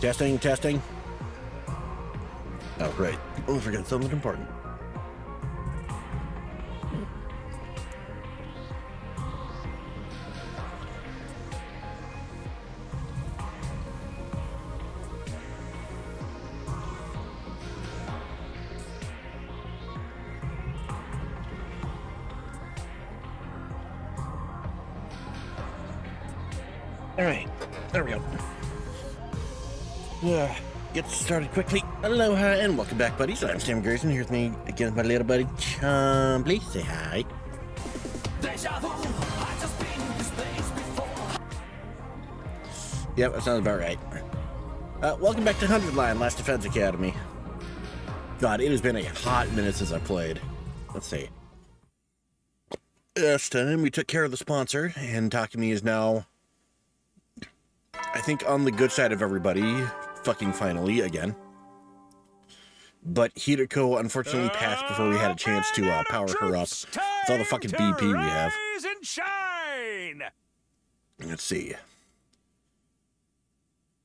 Testing, testing. Oh, great. Oh, I forgot something important. All right, there we go. Get started quickly. Aloha and welcome back, buddies. I'm Sammy Grayson. Here with me again with my little buddy Chumbly. Say hi. Yep, that sounds about right. Welcome back to 100 Line, Last Defense Academy. God, it has been a hot minute since I played. Let's see. Last time we took care of the sponsor, and Takumi is now, I think, on the good side of everybody. Fucking finally, again. But Hideko unfortunately passed before we had a chance to power her up with all the fucking BP we have. And shine. Let's see.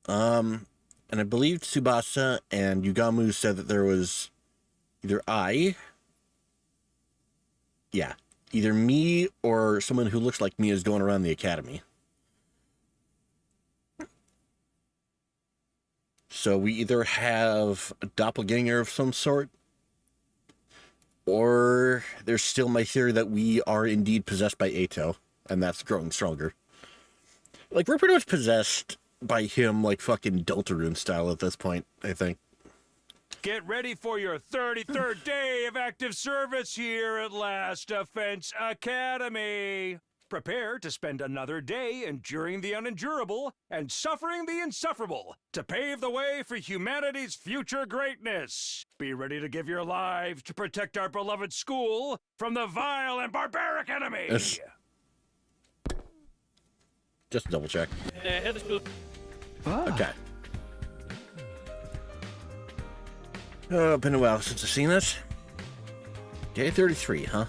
And I believe Tsubasa and Yugamu said that there was either either me or someone who looks like me is going around the academy. So we either have a doppelganger of some sort, or there's still my theory that we are indeed possessed by Eito, and that's growing stronger. Like, we're pretty much possessed by him, like fucking Deltarune style at this point, I think. Get ready for your 33rd day of active service here at Last Defense Academy. Prepare to spend another day enduring the unendurable and suffering the insufferable to pave the way for humanity's future greatness. Be ready to give your lives to protect our beloved school from the vile and barbaric enemy. Yes. Just double check. Okay. Been a while since I've seen this. Day 33, huh?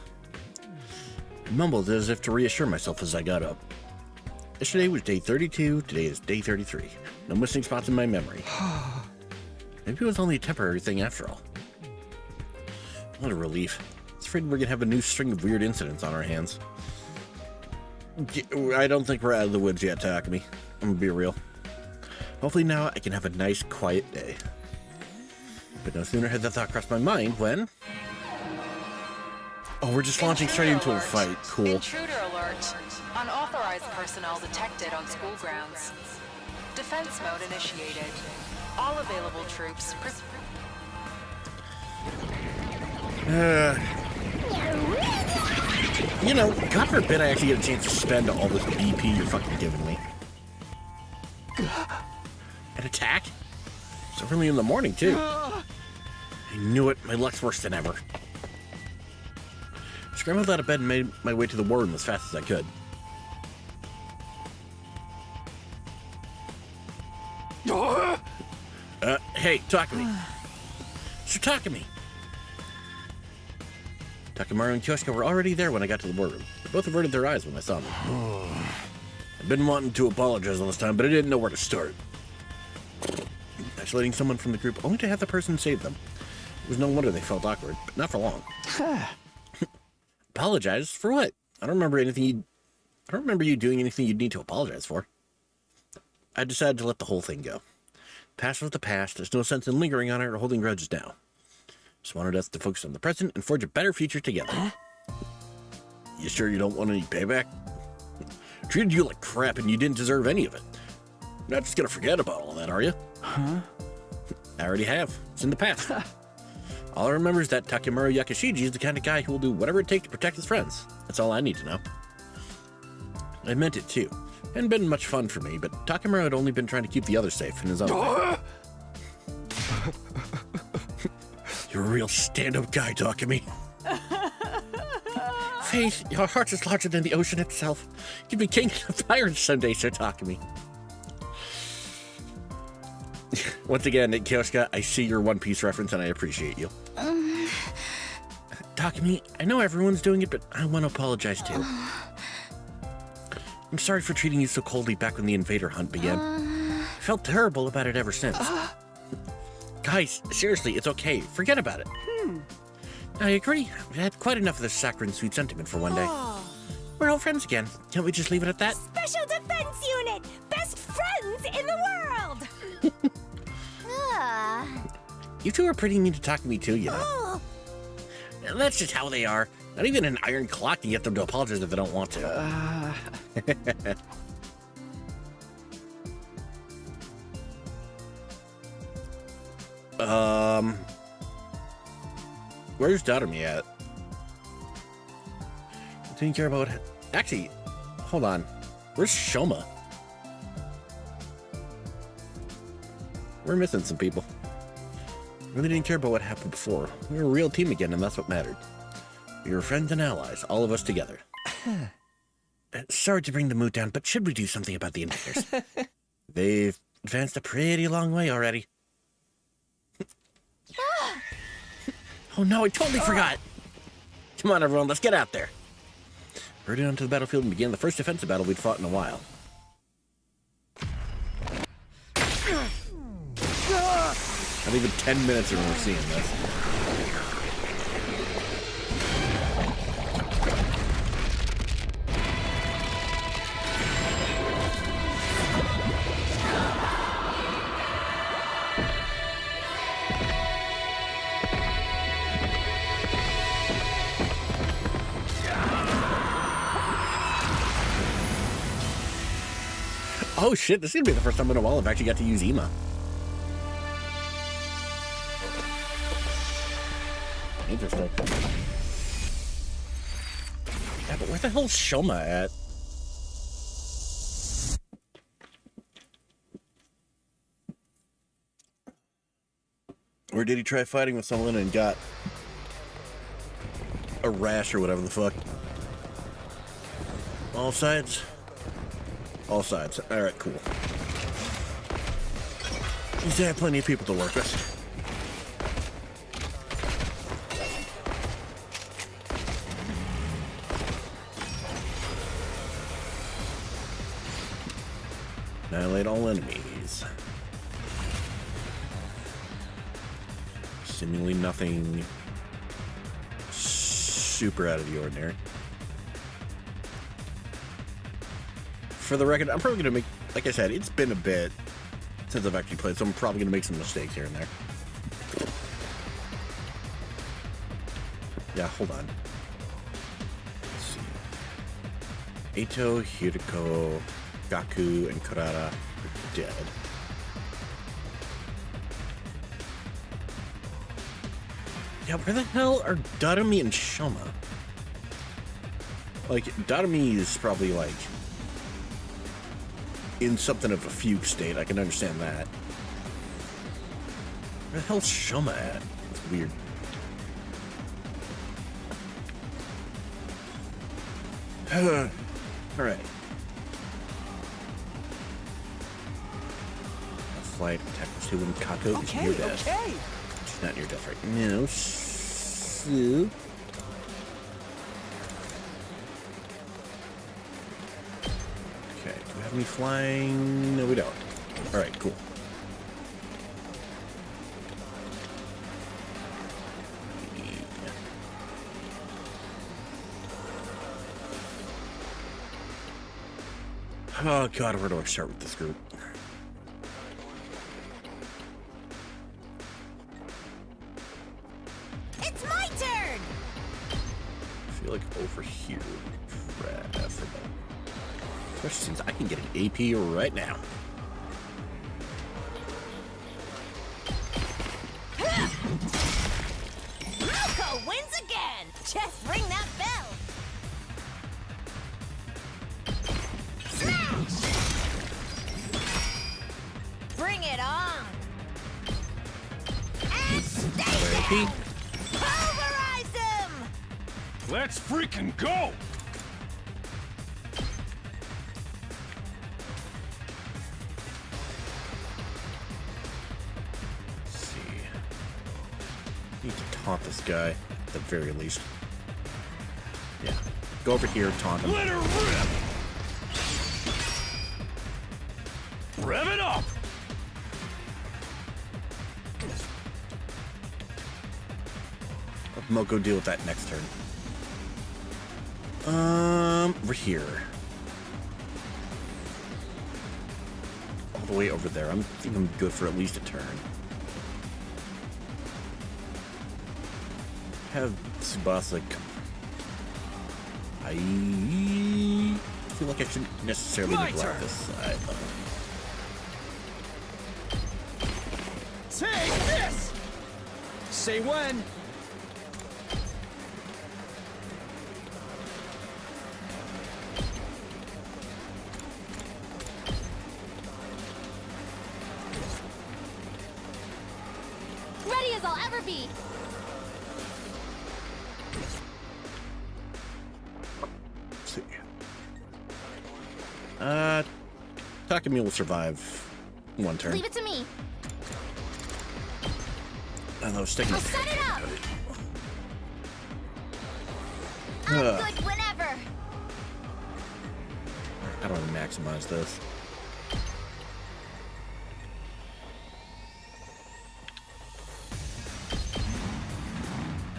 I mumbled as if to reassure myself as I got up. Yesterday was day 32, today is day 33. No missing spots in my memory. Maybe it was only a temporary thing after all. What a relief. I was afraid we're gonna have a new string of weird incidents on our hands. I don't think we're out of the woods yet, Takumi. I'm gonna be real. Hopefully now I can have a nice, quiet day. But no sooner had that thought crossed my mind when... Oh, we're just launching straight into a fight. Cool. Intruder alert. Unauthorized personnel detected on school grounds. Defense mode initiated. All available troops. You know, God forbid I actually get a chance to spend all this BP you're fucking giving me. An attack? So early in the morning, too. I knew it. My luck's worse than ever. Scrambled out of bed and made my way to the war room as fast as I could. Hey, Takumi. Sir Takumi. Takamaru and Kyoshika were already there when I got to the war room. They both averted their eyes when I saw them. I've been wanting to apologize all this time, but I didn't know where to start. Isolating someone from the group only to have the person save them. It was no wonder they felt awkward, but not for long. Apologize for what? I don't remember you doing anything you'd need to apologize for. I decided to let the whole thing go. Past was the past. There's no sense in lingering on it or holding grudges now. Just wanted us to focus on the present and forge a better future together. You sure you don't want any payback? Treated you like crap and you didn't deserve any of it. You're not just gonna forget about all that, are you? Huh? I already have. It's in the past. All I remember is that Takemaru Yakashiji is the kind of guy who will do whatever it takes to protect his friends. That's all I need to know. I meant it too. Hadn't been much fun for me, but Takemaru had only been trying to keep the others safe in his own way. You're a real stand-up guy, Takumi. Faith, your heart is larger than the ocean itself. You'd be king of pirates someday, Sir Takumi. Once again, Kyoshika, I see your One Piece reference and I appreciate you. Takumi, I know everyone's doing it, but I want to apologize too. I'm sorry for treating you so coldly back when the invader hunt began. Felt terrible about it ever since. Guys, seriously, it's okay. Forget about it. I agree. We've had quite enough of this saccharine sweet sentiment for one day. We're all friends again. Can't we just leave it at that? Special Defense Unit! Best friends in the world! You two are pretty mean to talk to me too, you know. That's just how they are. Not even an iron clock can get them to apologize if they don't want to. Where's Daughter-me at? Didn't care about... Actually, hold on. Where's Shoma? We're missing some people. Really didn't care about what happened before. We were a real team again, and that's what mattered. We were friends and allies, all of us together. Sorry to bring the mood down, but should we do something about the invaders? They've advanced a pretty long way already. Oh no, I totally forgot! Come on, everyone, let's get out there. Hurried onto the battlefield and began the first defensive battle we'd fought in a while. Not even 10 minutes and we're seeing this. Oh shit, this is gonna be the first time in a while I've actually got to use Ema. Interesting. Yeah, but where the hell's Shoma at? Or did he try fighting with someone and got a rash or whatever the fuck? All sides? All sides. Alright, cool. You still have plenty of people to work with. Annihilate all enemies. Seemingly nothing super out of the ordinary. For the record, I'm probably going to make, like I said, it's been a bit since I've actually played, so I'm probably going to make some mistakes here and there. Yeah, hold on. Let's see. Eito, Hiriko, Gaku, and Kurara are dead. Yeah, where the hell are Daughter-me and Shoma? Like, Daughter-me is probably, like, in something of a fugue state. I can understand that. Where the hell's Shoma at? That's weird. Alright. Flight, attack plus 2 when Kako is near death. She's not near death right now. So... Okay, do we have any flying? No, we don't. Alright, cool. Oh god, where do I start with this group? It's my turn! I feel like over here would be preferable. Especially since I can get an AP right now. Malco wins again! Just ring that bell! Smash! Bring it on! And stay AP. dead! Pulverize him! Let's freaking go! Let's see. Need to taunt this guy at the very least. Yeah. Go over here, taunt him. Let her rip! Rev it up! Let Moko deal with that next turn. We're here. All the way over there. I think I'm good for at least a turn. Have Tsubasa come. I feel like I shouldn't necessarily My neglect turn. this side. Take this! Say when. Ready as I'll ever be. Let's see. Takumi will survive one turn. Leave it to me. And I was sticking. I'll set it up. Ugh. I'm good whenever. How do I maximize this?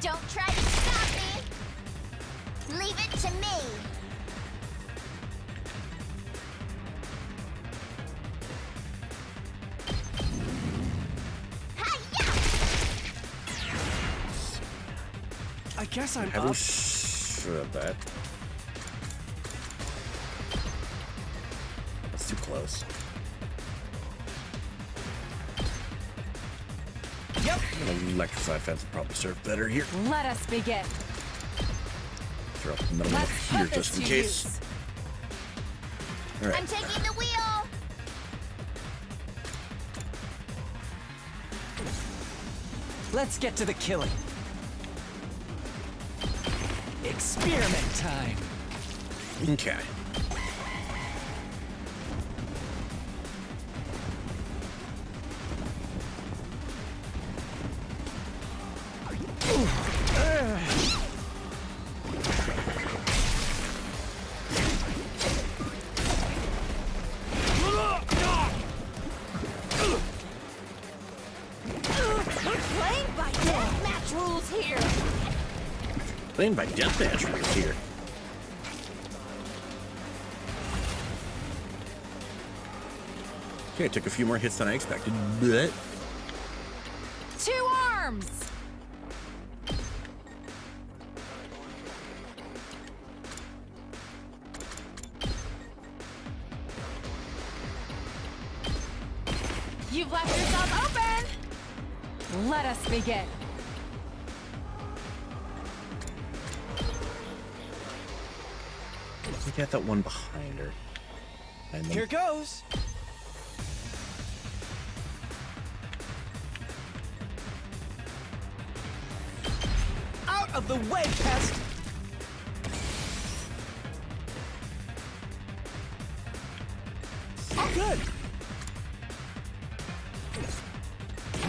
Don't try to stop me. Leave it to me. I guess I'm Having up. said that. That's too close. Yep. An electrify fence would probably serve better here. Let us begin. Throw up the middle one Let's here put just this in to case. use. Alright. I'm taking the wheel. Let's get to the killing. Experiment time. Okay. Playing by deathmatch rules here. Playing by deathmatch rules here. Okay, I took a few more hits than I expected, but 2 arms. You've left yourself open. Let us begin. we got that one behind her. And then Here goes. Out of the way, pest. Oh, good.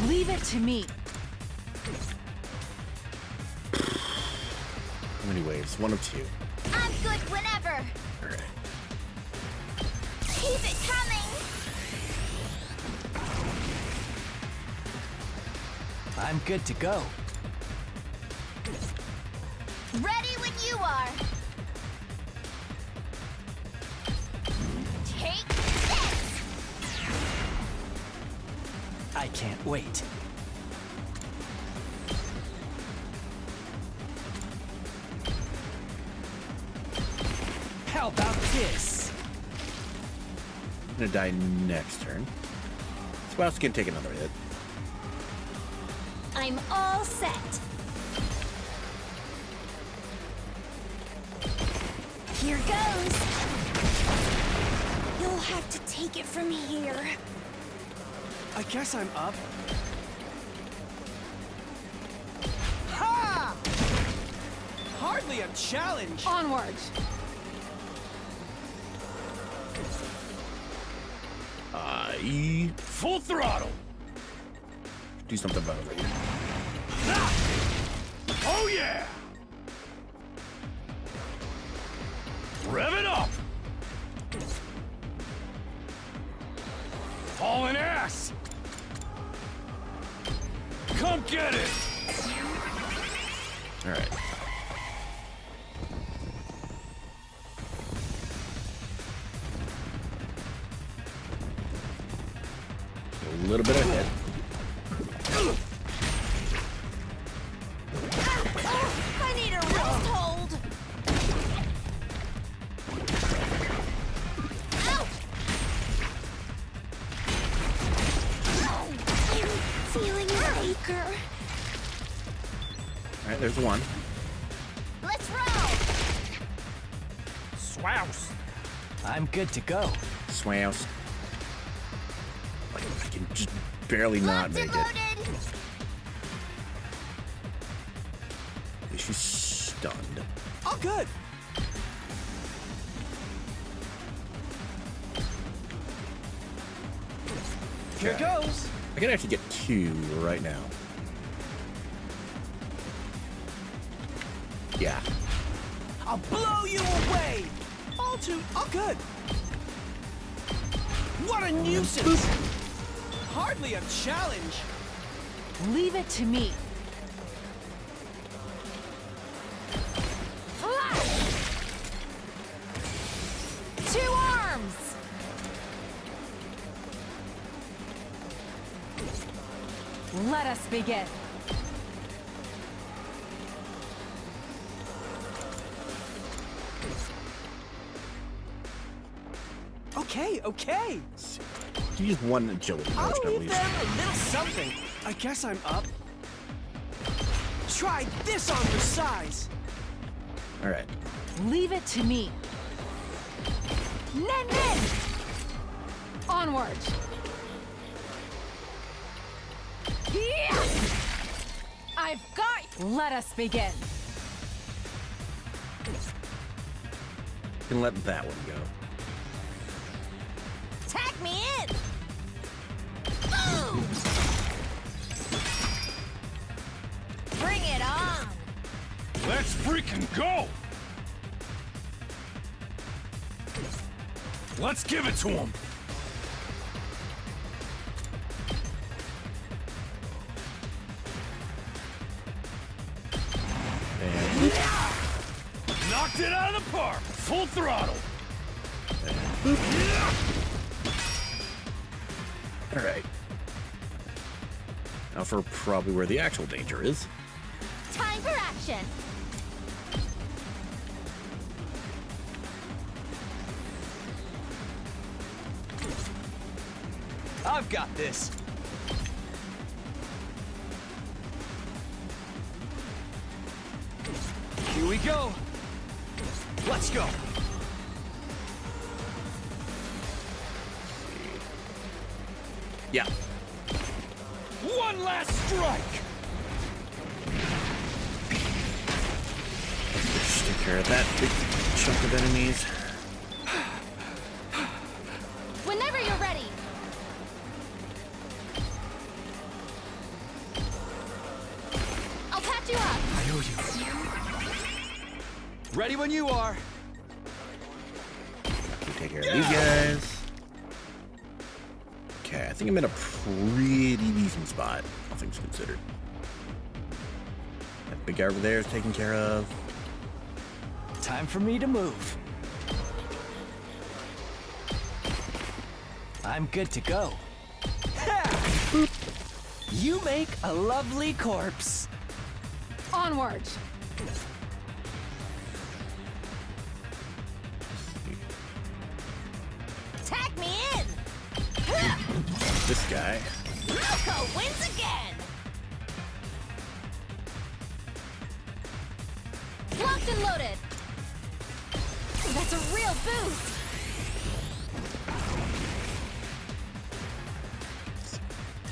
Leave it to me. how many waves? One of two. I'm good whenever. Alright. Keep it coming. I'm good to go. Ready when you are. Take this. I can't wait. How about this? I'm gonna die next turn. Spouse can take another hit. I'm all set. Here goes. You'll have to take it from here. I guess I'm up. Ha! Hardly a challenge. Onwards. Full throttle! Do something about it. Oh yeah! Rev it up! Hauling ass! Come get it! All right. A little bit ahead. I need a wrist hold. Ow! Feeling an acre. All right, there's one. Let's roll. Swouse. I'm good to go. Swams. Like, I can just barely not Locked make and it. loaded. She's stunned. All good. Here Okay. goes. I can actually get 2 right now. Yeah. I'll blow you away. All good. What a nuisance. Hardly a challenge. Leave it to me. Flash! 2 arms! Let us begin. Okay. You just one agility I'll potion at leave least. them a little something. I guess I'm up. Try this on for size. All right. Leave it to me. Nen! Onward! Yeah! I've got... Let us begin. You can let that one go. Tag me in. Boom. Bring it on. Let's freaking go! Let's give it to him! And Knocked it out of the park! Full throttle! all right. Now for probably where the actual danger is. Time for action. I've got this. Here we go. Let's go. Yeah. One last strike! Just take care of that big chunk of enemies. Whenever you're ready. I'll patch you up. I owe you. Ready when you are. You take care of these guys. Okay, I think I'm in a pretty decent spot, all things considered. That big guy over there is taken care of. Time for me to move. I'm good to go. Ha! You make a lovely corpse. Onward! Tag me in. This guy. Loco wins again. Locked and loaded. That's a real boost.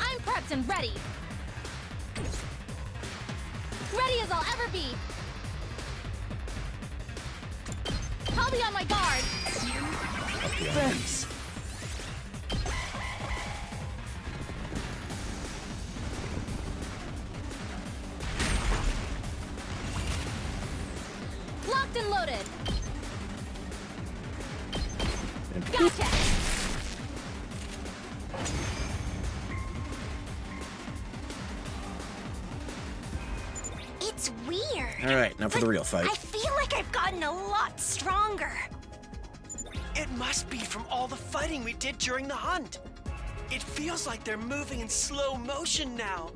I'm prepped and ready. Ready as I'll ever be. I'll be on my guard. Thanks. Locked and loaded. And Gotcha. It's weird. All right, now for the But real fight. I feel like I've gotten a lot stronger. It must be from all the fighting we did during the hunt. It feels like they're moving in slow motion now.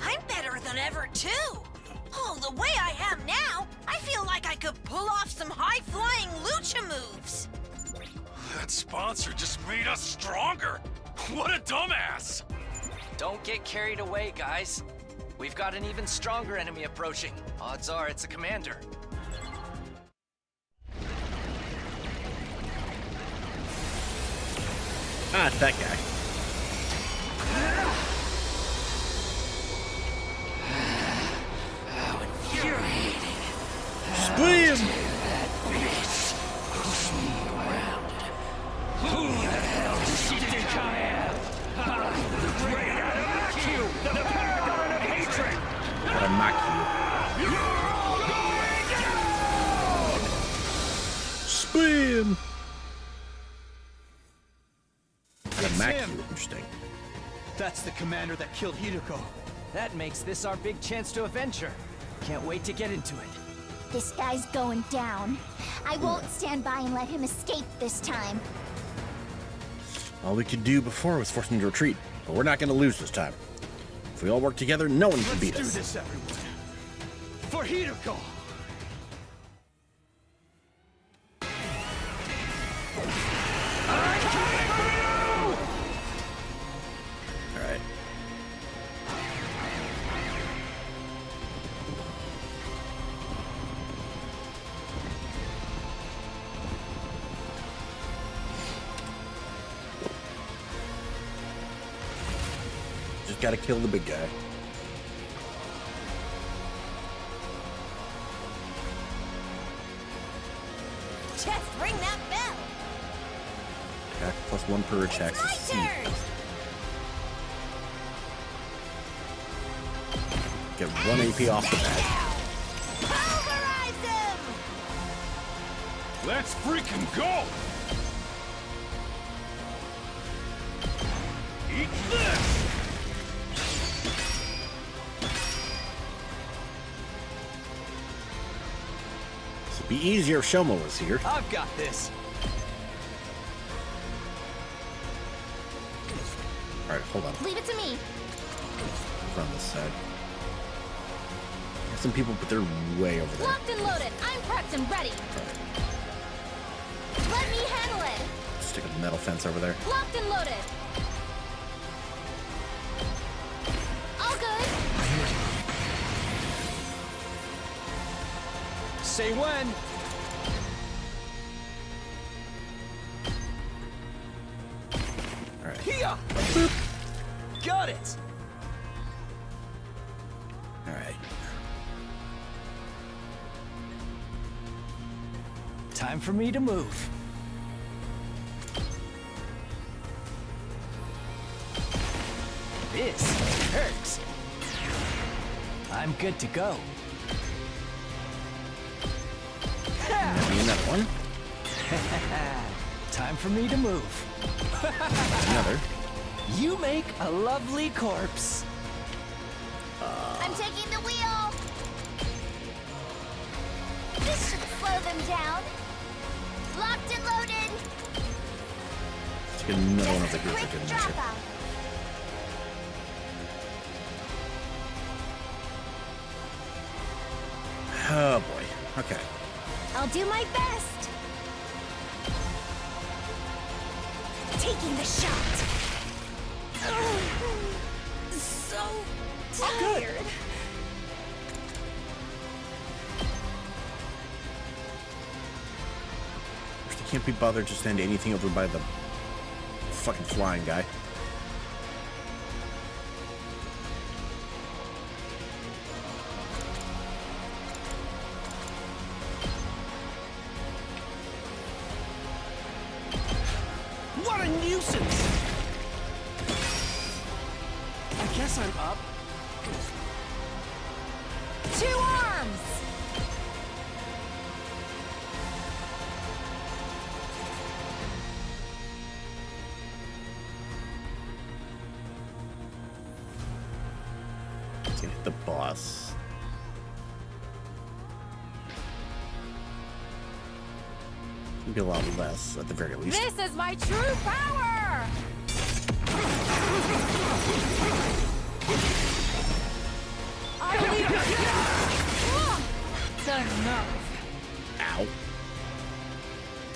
I'm better than ever, too. Oh, the way I am now, I feel like I could pull off some high-flying lucha moves. That sponsor just made us stronger. What a dumbass! Don't get carried away, guys. We've got an even stronger enemy approaching. Odds are it's a commander. Ah, it's that guy. Split him! Gotta mock you. Spin! Gotta mock him. you. Interesting. That's the commander that killed Hideko. That makes this our big chance to avenge her. Can't wait to get into it. This guy's going down. I won't stand by and let him escape this time. All we could do before was force him to retreat, but we're not gonna lose this time. If we all work together, no one can beat Let's us. do this, everyone. For Hideko! All right. Just gotta kill the big guy. Just ring that bell. Attack plus 1 per attack. It's my turn. Get 1 AP off the bat. Pulverize him. Let's freaking go! Eat this! It'd be easier if Shoma was here. I've got this. All right, hold on. Leave it to me. Over on this side. There's some people, but they're way over there. Locked and loaded. I'm prepped and ready. Let me handle it. Stick a metal fence over there. Locked and loaded. All good. Say when. All right. Here! Got it! All right. Time for me to move. This hurts. I'm good to go. And another one. Time for me to move. Another. You make a lovely corpse. I'm taking the wheel. This should slow them down. Locked and loaded. Let's get another one of the Just a group quick that didn't drop mention. out. Oh boy. Okay. I'll do my best. Taking the shot. So tired. They can't be bothered to send anything over by the fucking flying guy. What a nuisance! I guess I'm up. 2 arms! Let's hit the boss. Maybe a lot less, at the very least. This is my true power! I leave the nerve. Ow.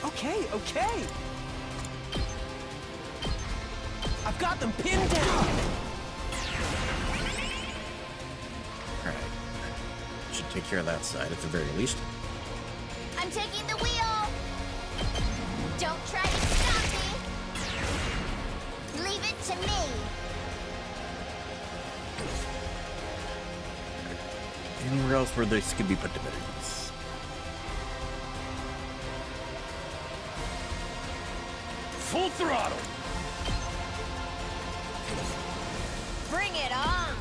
Okay, okay. I've got them pinned down. Alright. Should take care of that side, at the very least. I'm taking the wheel. Don't try to stop me. Leave it to me. Anywhere else where this could be put to better use? Full throttle! Bring it on!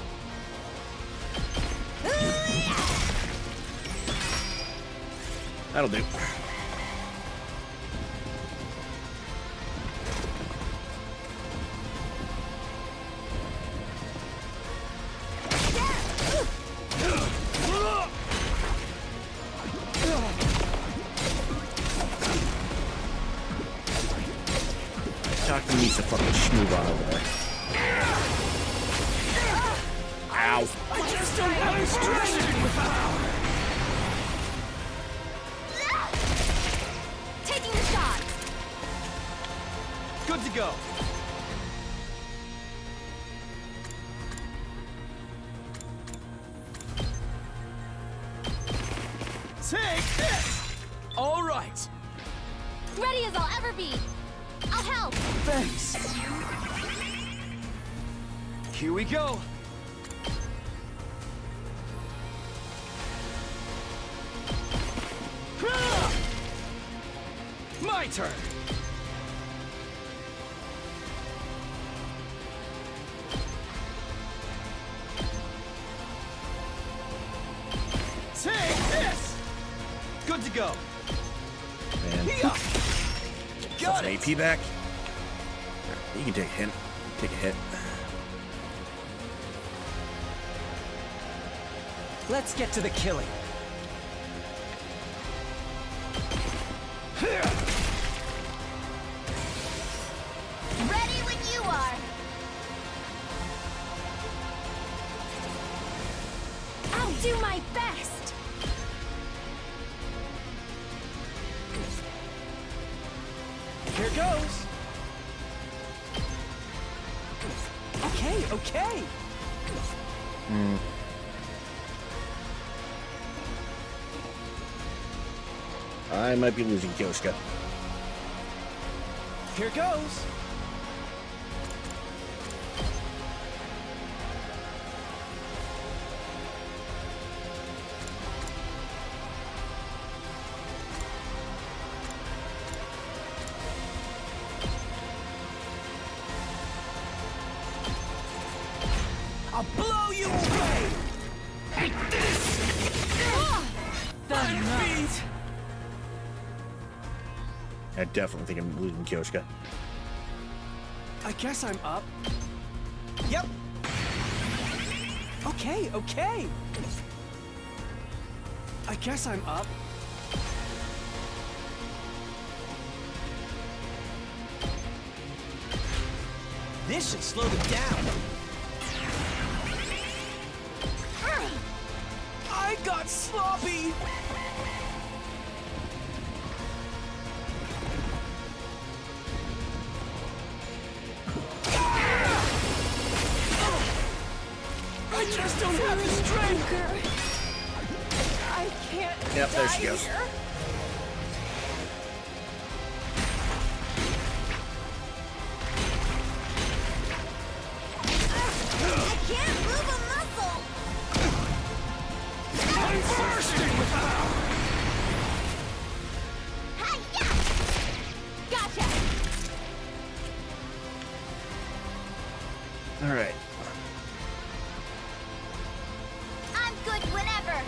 That'll do. Talking needs to fucking schmooze on over there. Ow. I just don't have the strength. Taking the shot. Good to go. Take this! All right. Ready as I'll ever be. I'll help. Thanks. Here we go. My turn. Take this. Good to go. Man. Here. Got Some it. AP back. You can take a hit. Take a hit. Let's get to the killing. Ready when you are. I'll do my best. Here goes. Okay, okay. I might be losing Kyoshka. Here goes. I'll blow you away. Like this. I'm beat. I definitely think I'm losing Kyoshka. I guess I'm up. Yep. Okay, okay. I guess I'm up. This should slow them down. I got sloppy. I just don't have the strength. I can't. Yep, there she die goes. here. I can't move a muscle. I'm bursting with power. Hi-ya! Gotcha. All right. I'm good whenever.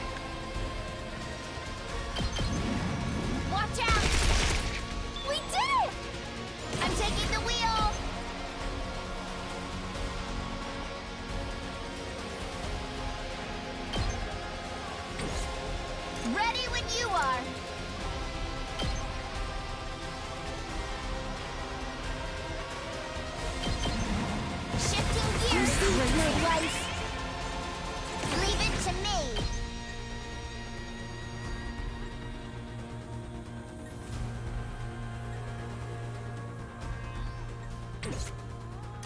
Watch out! We did it! I'm taking the wheel. Ready when you are.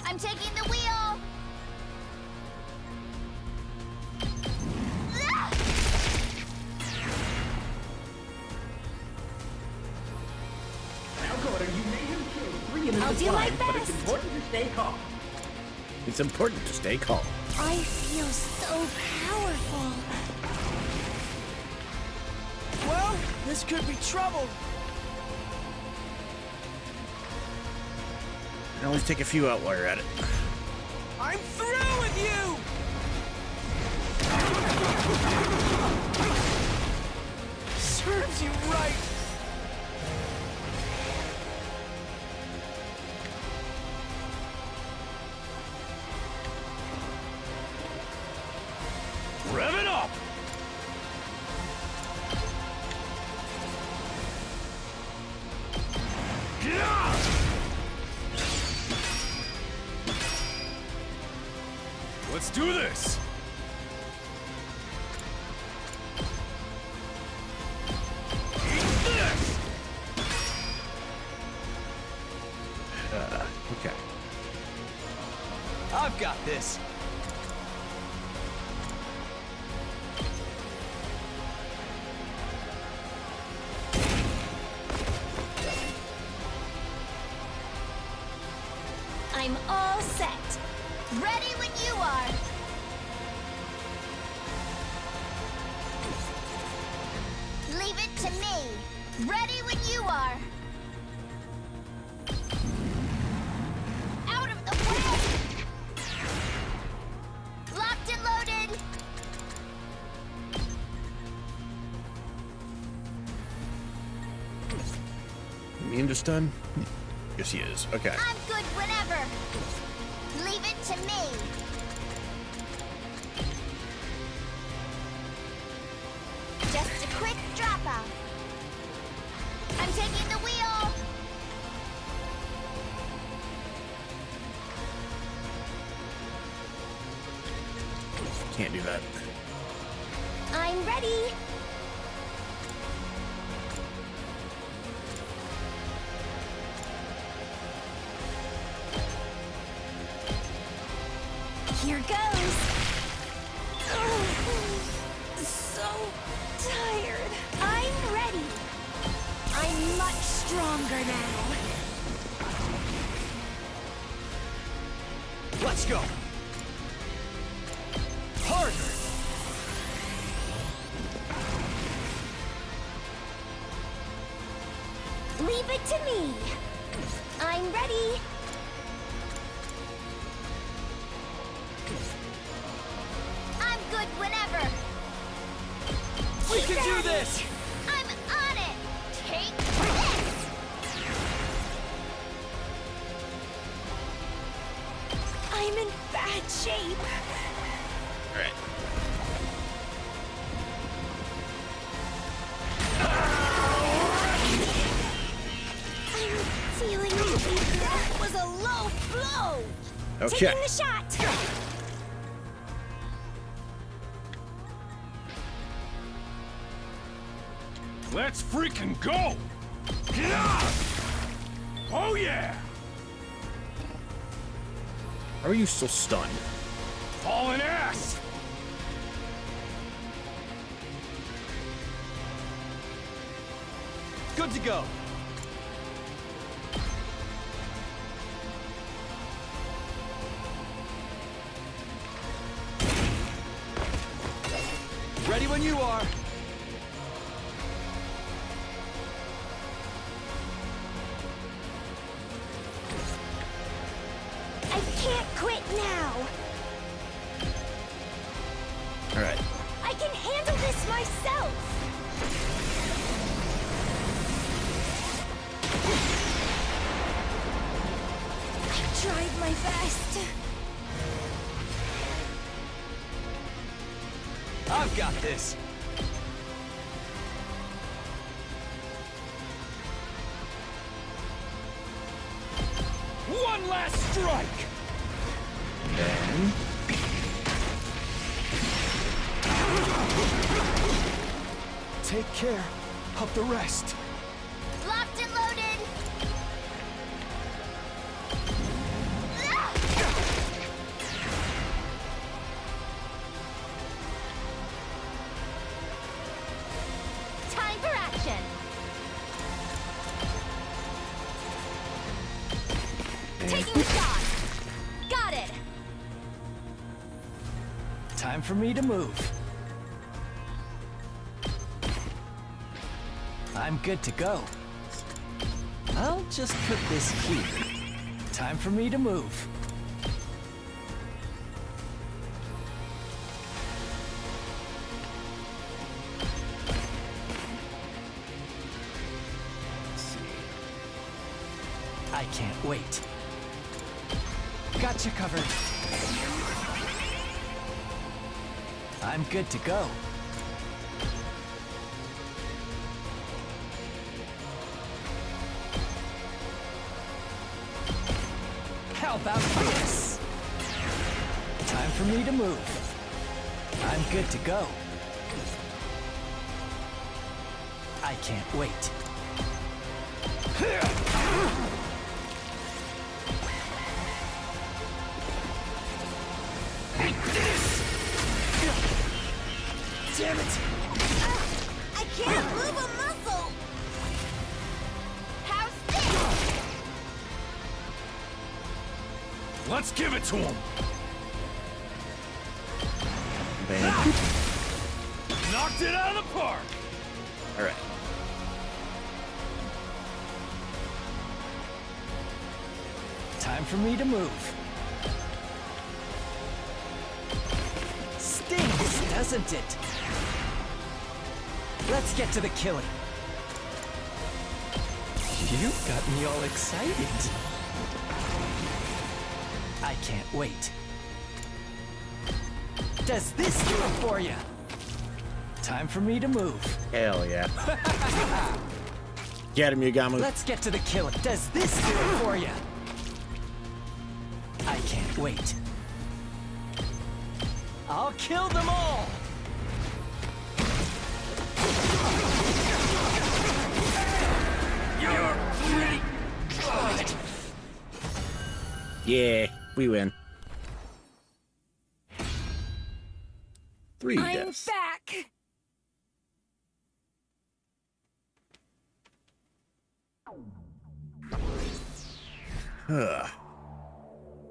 I'm taking the wheel. Ah! I'll do my best. It's important to stay calm. I feel so powerful. Well, this could be trouble. I always take a few out while you're at it. I'm through with you! Serves you right. Rev it up! Yeah! Let's do this! Eat this! Okay. I've got this. I'm all set. Ready when you are. Leave it to me. Ready when you are. Out of the way! Locked and loaded. Immune to stun? Yes, he is. Okay. I'm good whenever. Leave it to me. Just a quick drop off. I'm taking the wheel. Can't do that. I'm ready. Here goes. So tired. I'm ready. I'm much stronger now. Let's go. Harder. Leave it to me. I'm ready. I'm good whenever. We can do this! I'm on it. Take this. I'm in bad shape. All right. I'm feeling weak. That was a low blow. Okay. Taking the shot. Let's freaking go! Yeah! Oh yeah! How are you still stunned? Hauling ass! Good to go. Ready when you are. I can't quit now. All right. I can handle this myself. I tried my best. I've got this. One last strike! Then Take care of the rest. Locked and loaded. action. Taking the shot. Got it. Time for me to move. I'm good to go. I'll just put this here. Time for me to move. Let's see. I can't wait. Gotcha covered. I'm good to go. How about this? Time for me to move. I'm good to go. I can't wait. Damn it! I can't move a muscle! How's this? Let's give it to him. Bam. Knocked it out of the park. All right. Time for me to move. Stings, doesn't it? Let's get to the killing. You got me all excited. I can't wait. Does this do it for you? Time for me to move. Hell yeah. Get him, Yugamu. Let's get to the killing. Does this do it for you? I can't wait. I'll kill them all! You're pretty good! Yeah, we win. 3 I'm deaths. back.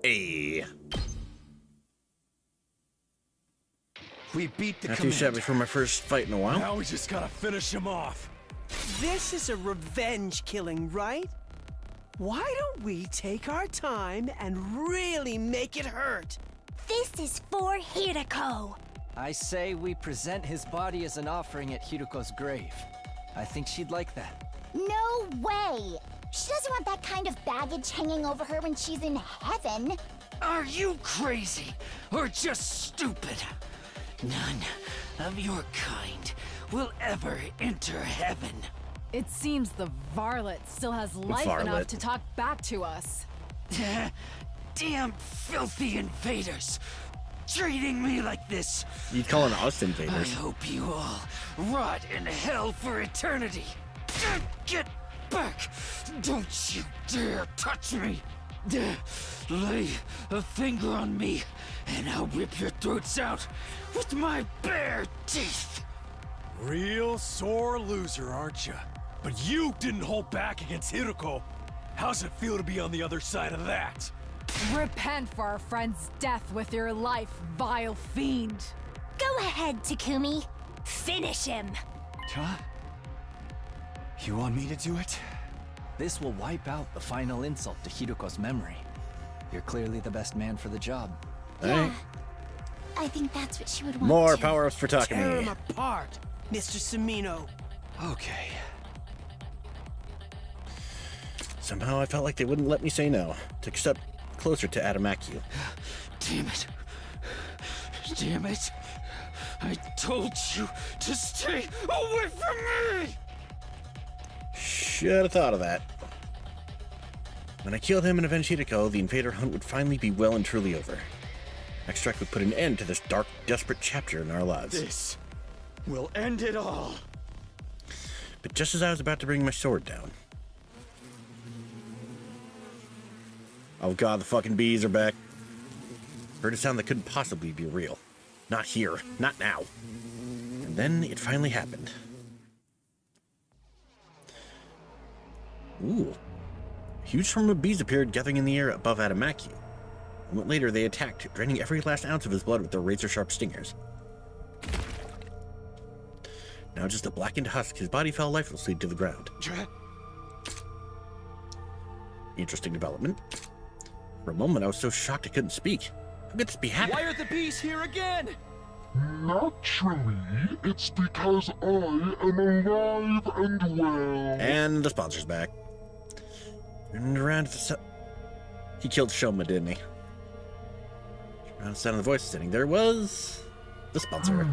Hey. We beat the Not too command. shabby for my first fight in a while. Now we just gotta finish him off. This is a revenge killing, right? Why don't we take our time and really make it hurt? This is for Hirako. I say we present his body as an offering at Hiruko's grave. I think she'd like that. No way. She doesn't want that kind of baggage hanging over her when she's in heaven. Are you crazy or just stupid? None of your kind will ever enter heaven. It seems the varlet still has life Varlet. enough to talk back to us. Damn filthy invaders! Treating me like this. You'd call an us I invaders. hope you all rot in hell for eternity. Get back! Don't you dare touch me! Lay a finger on me, and I'll rip your throats out with my bare teeth! Real sore loser, aren't you? But you didn't hold back against Hiruko. How's it feel to be on the other side of that? Repent for our friend's death with your life, vile fiend. Go ahead, Takumi. Finish him. Huh? You want me to do it? This will wipe out the final insult to Hiruko's memory. You're clearly the best man for the job. Alright. I think that's what she would want More to. power-ups for talking Tear to him me. apart, Mr. Samino. Okay. Somehow I felt like they wouldn't let me say no. Took a step closer to Adamakyu. Damn it. Damn it. I told you to stay away from me! Should have thought of that. When I killed him and avenged Hideko, the invader hunt would finally be well and truly over. Next strike would put an end to this dark, desperate chapter in our lives. This will end it all. But just as I was about to bring my sword down... Oh god, the fucking bees are back. Heard a sound that couldn't possibly be real. Not here. Not now. And then it finally happened. Ooh. A huge swarm of bees appeared, gathering in the air above Adamaki. A moment later, they attacked, draining every last ounce of his blood with their razor-sharp stingers. Now just a blackened husk, his body fell lifelessly to the ground. Interesting development. For a moment, I was so shocked I couldn't speak. How could this be happening? Why are the bees here again? Naturally, it's because I am alive and well. And the sponsor's back. And around the he killed Shoma, didn't he? Around the sound of the voice sitting there was the sponsor.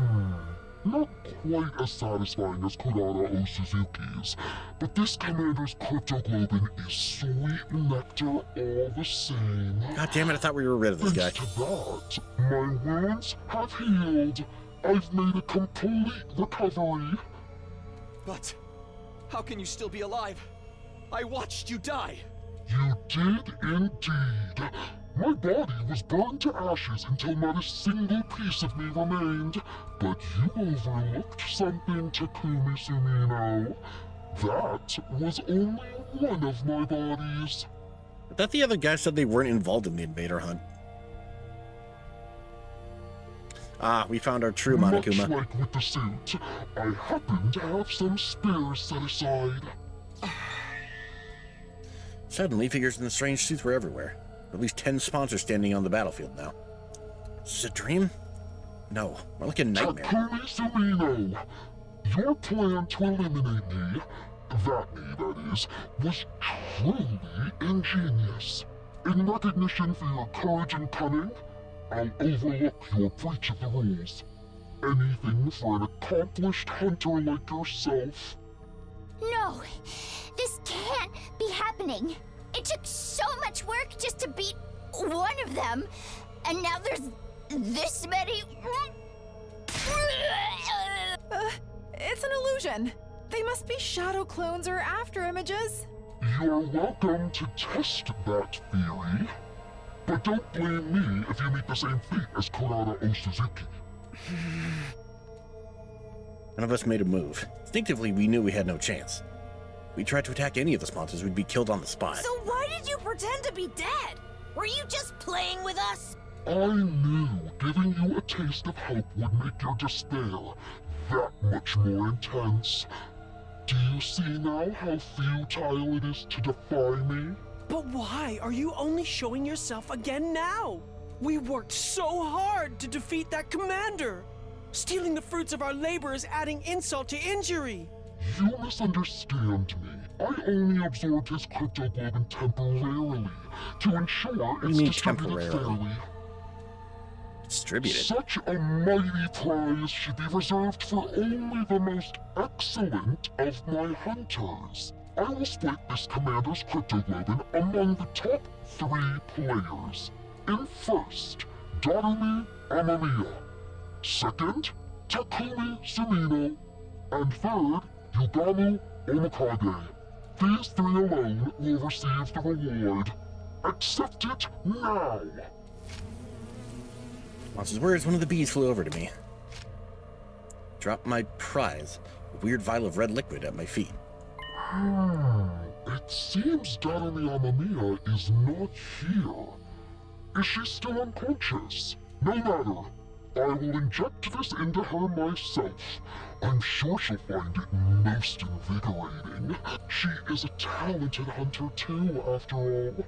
Not quite as satisfying as Kurara O Suzuki's, but this commander's cryptoglobin is sweet nectar all the same. God damn it, I thought we were rid of this guy. Thanks to that, my wounds have healed. I've made a complete recovery. But how can you still be alive? I watched you die. You did indeed. My body was burned to ashes until not a single piece of me remained. But you overlooked something, Takumi Sumino. That was only one of my bodies. I thought the other guy said they weren't involved in the invader hunt. Ah, we found our true Monokuma. Much like with the suit, I happen to have some spares set aside. Suddenly, figures in the strange suits were everywhere. At least 10 sponsors standing on the battlefield now. Is this a dream? No, more like a nightmare. Takumi Sumino, your plan to eliminate me, that is, was truly ingenious. In recognition for your courage and cunning, I'll overlook your breach of the rules. Anything for an accomplished hunter like yourself. No, this can't be happening. It took so much work just to beat one of them, and now there's this many. It's an illusion. They must be shadow clones or after images. You're welcome to test that theory, but don't blame me if you meet the same fate as Kurara O Suzuki. None of us made a move. Instinctively, we knew we had no chance. We tried to attack any of the sponsors, we'd be killed on the spot. So why did you pretend to be dead? Were you just playing with us? I knew giving you a taste of hope would make your despair that much more intense. Do you see now how futile it is to defy me? But why are you only showing yourself again now? We worked so hard to defeat that commander. Stealing the fruits of our labor is adding insult to injury. You misunderstand me. I only absorbed his cryptoglobin temporarily to ensure it's distributed fairly. Distributed? Such a mighty prize should be reserved for only the most excellent of my hunters. I will split this commander's cryptoglobin among the top 3 players. In first, Darumi Amamiya. Second, Takumi Sumino. And third, Yugamu Omikage. These 3 alone will receive the reward. Accept it now! Monster's words, one of the bees flew over to me. Dropped my prize, a weird vial of red liquid, at my feet. It seems Darumi Amamiya is not here. Is she still unconscious? No matter. I will inject this into her myself. I'm sure she'll find it most invigorating. She is a talented hunter too, after all.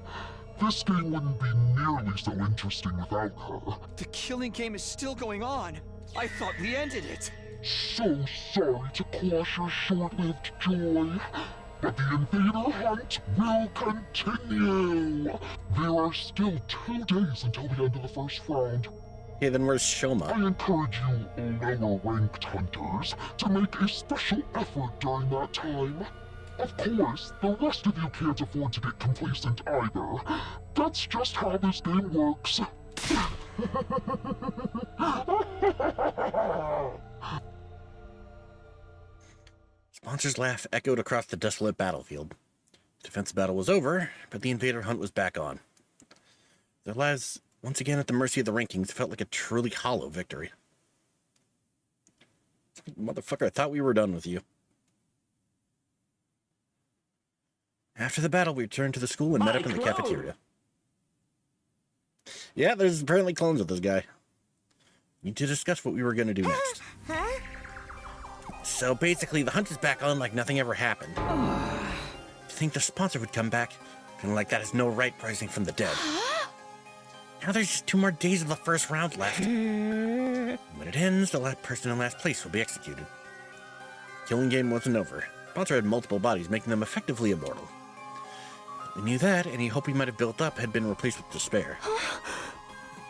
This game wouldn't be nearly so interesting without her. The killing game is still going on. I thought we ended it. So sorry to quash your short-lived joy, but the invader hunt will continue. There are still 2 days until the end of the first round. Okay, then where's Shoma? I encourage you lower-ranked hunters to make a special effort during that time. Of course, the rest of you can't afford to get complacent either. That's just how this game works. Sponsor's laugh echoed across the desolate battlefield. The defense battle was over, but the invader hunt was back on. Their lives, once again at the mercy of the rankings, felt like a truly hollow victory. Motherfucker, I thought we were done with you. After the battle, we returned to the school and met up in the cafeteria. Yeah, there's apparently clones of this guy. Need to discuss what we were going to do next. So basically, the hunt is back on like nothing ever happened. To think the sponsor would come back, feeling like that is no right rising from the dead. Now there's just 2 more days of the first round left. When it ends, the last person in last place will be executed. Killing game wasn't over. Sponsor had multiple bodies, making them effectively immortal. We knew that, any hope we might have built up had been replaced with despair.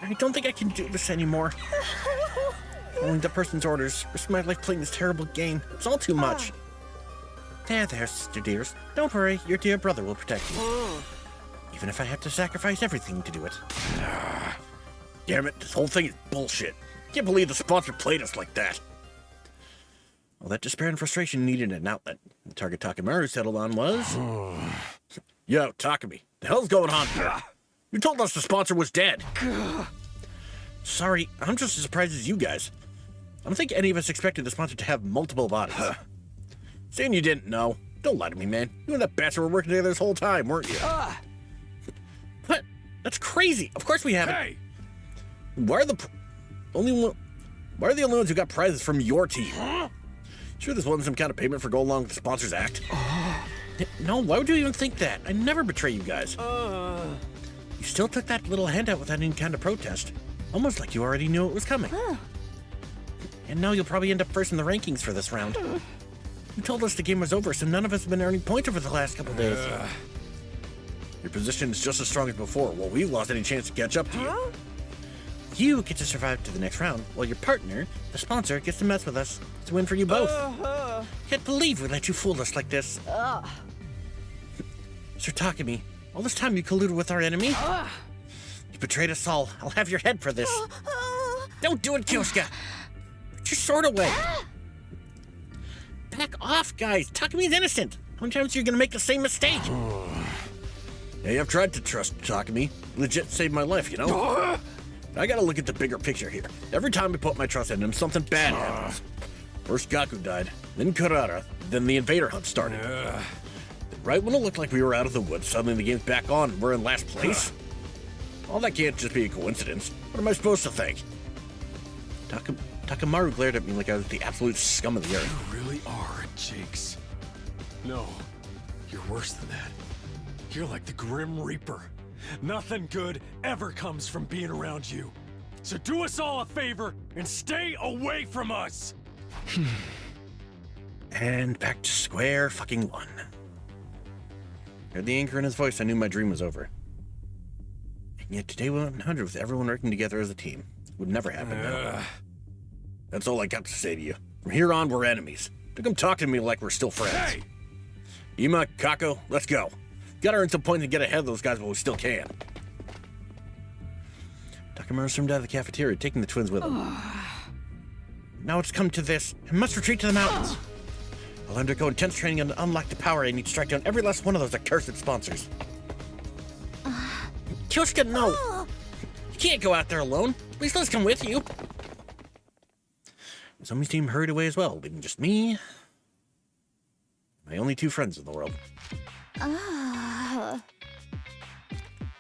I don't think I can do this anymore. Following the person's orders, risk my life playing this terrible game. It's all too much. There, sister dears. Don't worry, your dear brother will protect you. Even if I have to sacrifice everything to do it. Damn it, this whole thing is bullshit. Can't believe the sponsor played us like that. Well, that despair and frustration needed an outlet. The target Takemaru settled on was... Yo, Takumi, the hell's going on here? You told us the sponsor was dead. Sorry, I'm just as surprised as you guys. I don't think any of us expected the sponsor to have multiple bodies. Saying you didn't know. Don't lie to me, man. You and that bastard were working together this whole time, weren't you? What? That's crazy. Of course we haven't. Hey! Why are the only ones who got prizes from your team? Sure this wasn't some kind of payment for going along with the sponsor's act? No, why would you even think that? I never betray you guys. You still took that little handout without any kind of protest. Almost like you already knew it was coming. And now you'll probably end up first in the rankings for this round. You told us the game was over, so none of us have been earning points over the last couple days. Your position is just as strong as before, while we've lost any chance to catch up to you. You get to survive to the next round, while your partner, the sponsor, gets to mess with us. It's a win for you both. Can't believe we let you fool us like this. Sir Takumi, all this time you colluded with our enemy? You betrayed us all. I'll have your head for this. Don't do it, Kyosuke. Put your sword away. Back off, guys. Takumi's innocent. How many times are you going to make the same mistake? Hey, I've tried to trust Takumi. Legit saved my life, you know? I gotta look at the bigger picture here. Every time I put my trust in him, something bad happens. First Gaku died, then Kurara, then the invader hunt started. Right when it looked like we were out of the woods, suddenly the game's back on and we're in last place? All that can't just be a coincidence. What am I supposed to think? Takemaru glared at me like I was the absolute scum of the earth. You really are, Jinx. No, you're worse than that. You're like the Grim Reaper. Nothing good ever comes from being around you. So do us all a favor and stay away from us! And back to square fucking one. Heard the anger in his voice, I knew my dream was over. And yet today 100 with everyone working together as a team. Would never happen now. That's all I got to say to you. From here on, we're enemies. Don't come talk to me like we're still friends. Hey! Ima, Kako, let's go. Gotta earn some points and get ahead of those guys while we still can. Takemaru stormed out of the cafeteria, taking the twins with him. Now it's come to this. I must retreat to the mountains. I'll undergo intense training and unlock the power I need to strike down every last one of those accursed sponsors. Kyosuke, no! You can't go out there alone. Please let's come with you. Zombie's team hurried away as well, leaving just me. My only 2 friends in the world.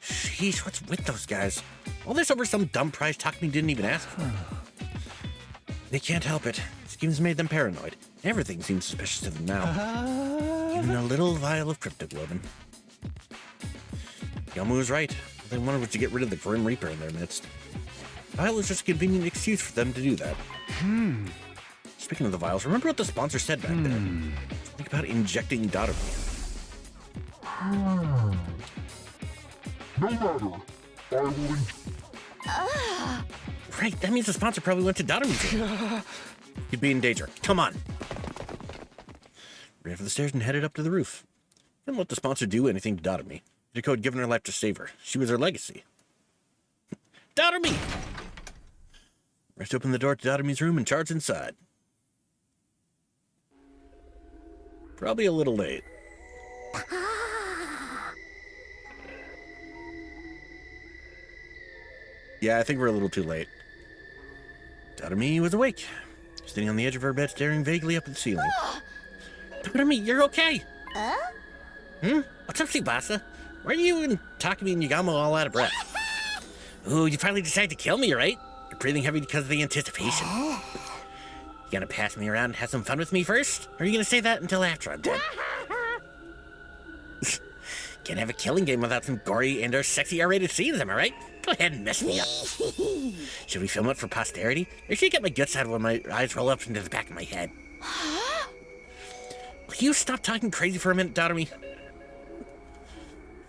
Sheesh, what's with those guys? All this over some dumb prize Takumi didn't even ask for. They can't help it. This game's made them paranoid. Everything seems suspicious to them now. Even a little vial of cryptoglobin. Yomu was right. All they wanted was to get rid of the Grim Reaper in their midst. Vial is just a convenient excuse for them to do that. Speaking of the vials, remember what the sponsor said back there? Think about injecting Darumi. No matter. I will Right, that means the sponsor probably went to Darumi's. You'd be in danger. Come on. Ran for the stairs and headed up to the roof. Didn't let the sponsor do anything to Darumi. Hideko had given her life to save her. She was her legacy. Darumi! Rushed open the door to Darumi's room and charged inside. Probably a little late. Yeah, I think we're a little too late. Darumi was awake, sitting on the edge of her bed, staring vaguely up at the ceiling. Darumi, you're okay! What's up, Tsubasa? Why are you and Takumi and Yagamo all out of breath? Ooh, you finally decided to kill me, right? You're breathing heavy because of the anticipation. You gonna pass me around and have some fun with me first? Or are you gonna say that until after I'm dead? Can't have a killing game without some gory and/or sexy R-rated scenes, am I right? Go ahead and mess me up. Should we film it for posterity? Or should I get my guts out when my eyes roll up into the back of my head? Will you stop talking crazy for a minute, Doremi?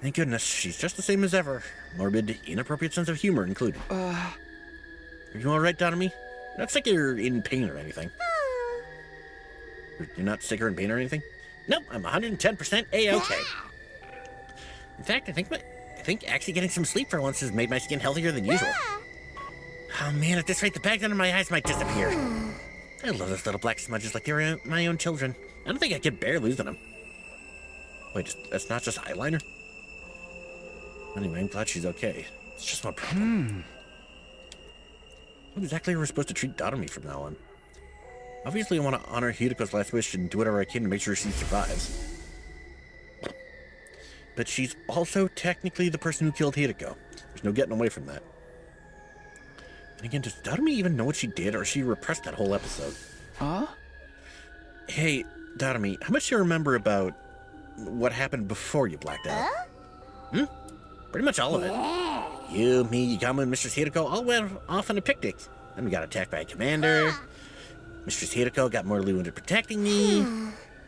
Thank goodness, she's just the same as ever. Morbid, inappropriate sense of humor included. Are you alright, Doremi? Not sick or in pain or anything. You're not sick or in pain or anything? Nope, I'm 110% A-okay. In fact, I think actually getting some sleep for once has made my skin healthier than usual. Oh man, at this rate, the bags under my eyes might disappear. I love those little black smudges like they're my own children. I don't think I could bear losing them. Wait, that's not just eyeliner? Anyway, I'm glad she's okay. It's just my problem. How exactly are we supposed to treat Doremi from now on? Obviously, I want to honor Hideko's last wish and do whatever I can to make sure she survives. But she's also technically the person who killed Hideko. There's no getting away from that. And again, does Doremi even know what she did, or she repressed that whole episode? Huh? Hey, Doremi, how much do you remember about what happened before you blacked out? Pretty much all of it. You, me, Yagamo, and Mistress Hideko all went off on a picnic. Then we got attacked by a commander. Mistress Hideko got mortally wounded protecting me.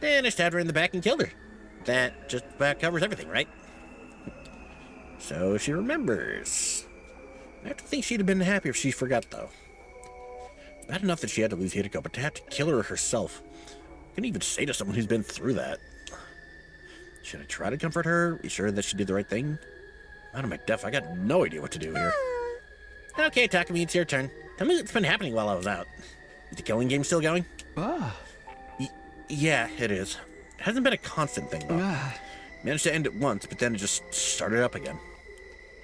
Then I stabbed her in the back and killed her. That just about covers everything, right? So she remembers. I have to think she'd have been happy if she forgot, though. Bad enough that she had to lose Hideko, but to have to kill her herself. I couldn't even say to someone who's been through that. Should I try to comfort her? Be sure that she did the right thing? Out of my depth, I got no idea what to do here. Okay, Takumi, it's your turn. Tell me what's been happening while I was out. Is the killing game still going? Yeah, it is. It hasn't been a constant thing, though. Managed to end it once, but then it just started up again.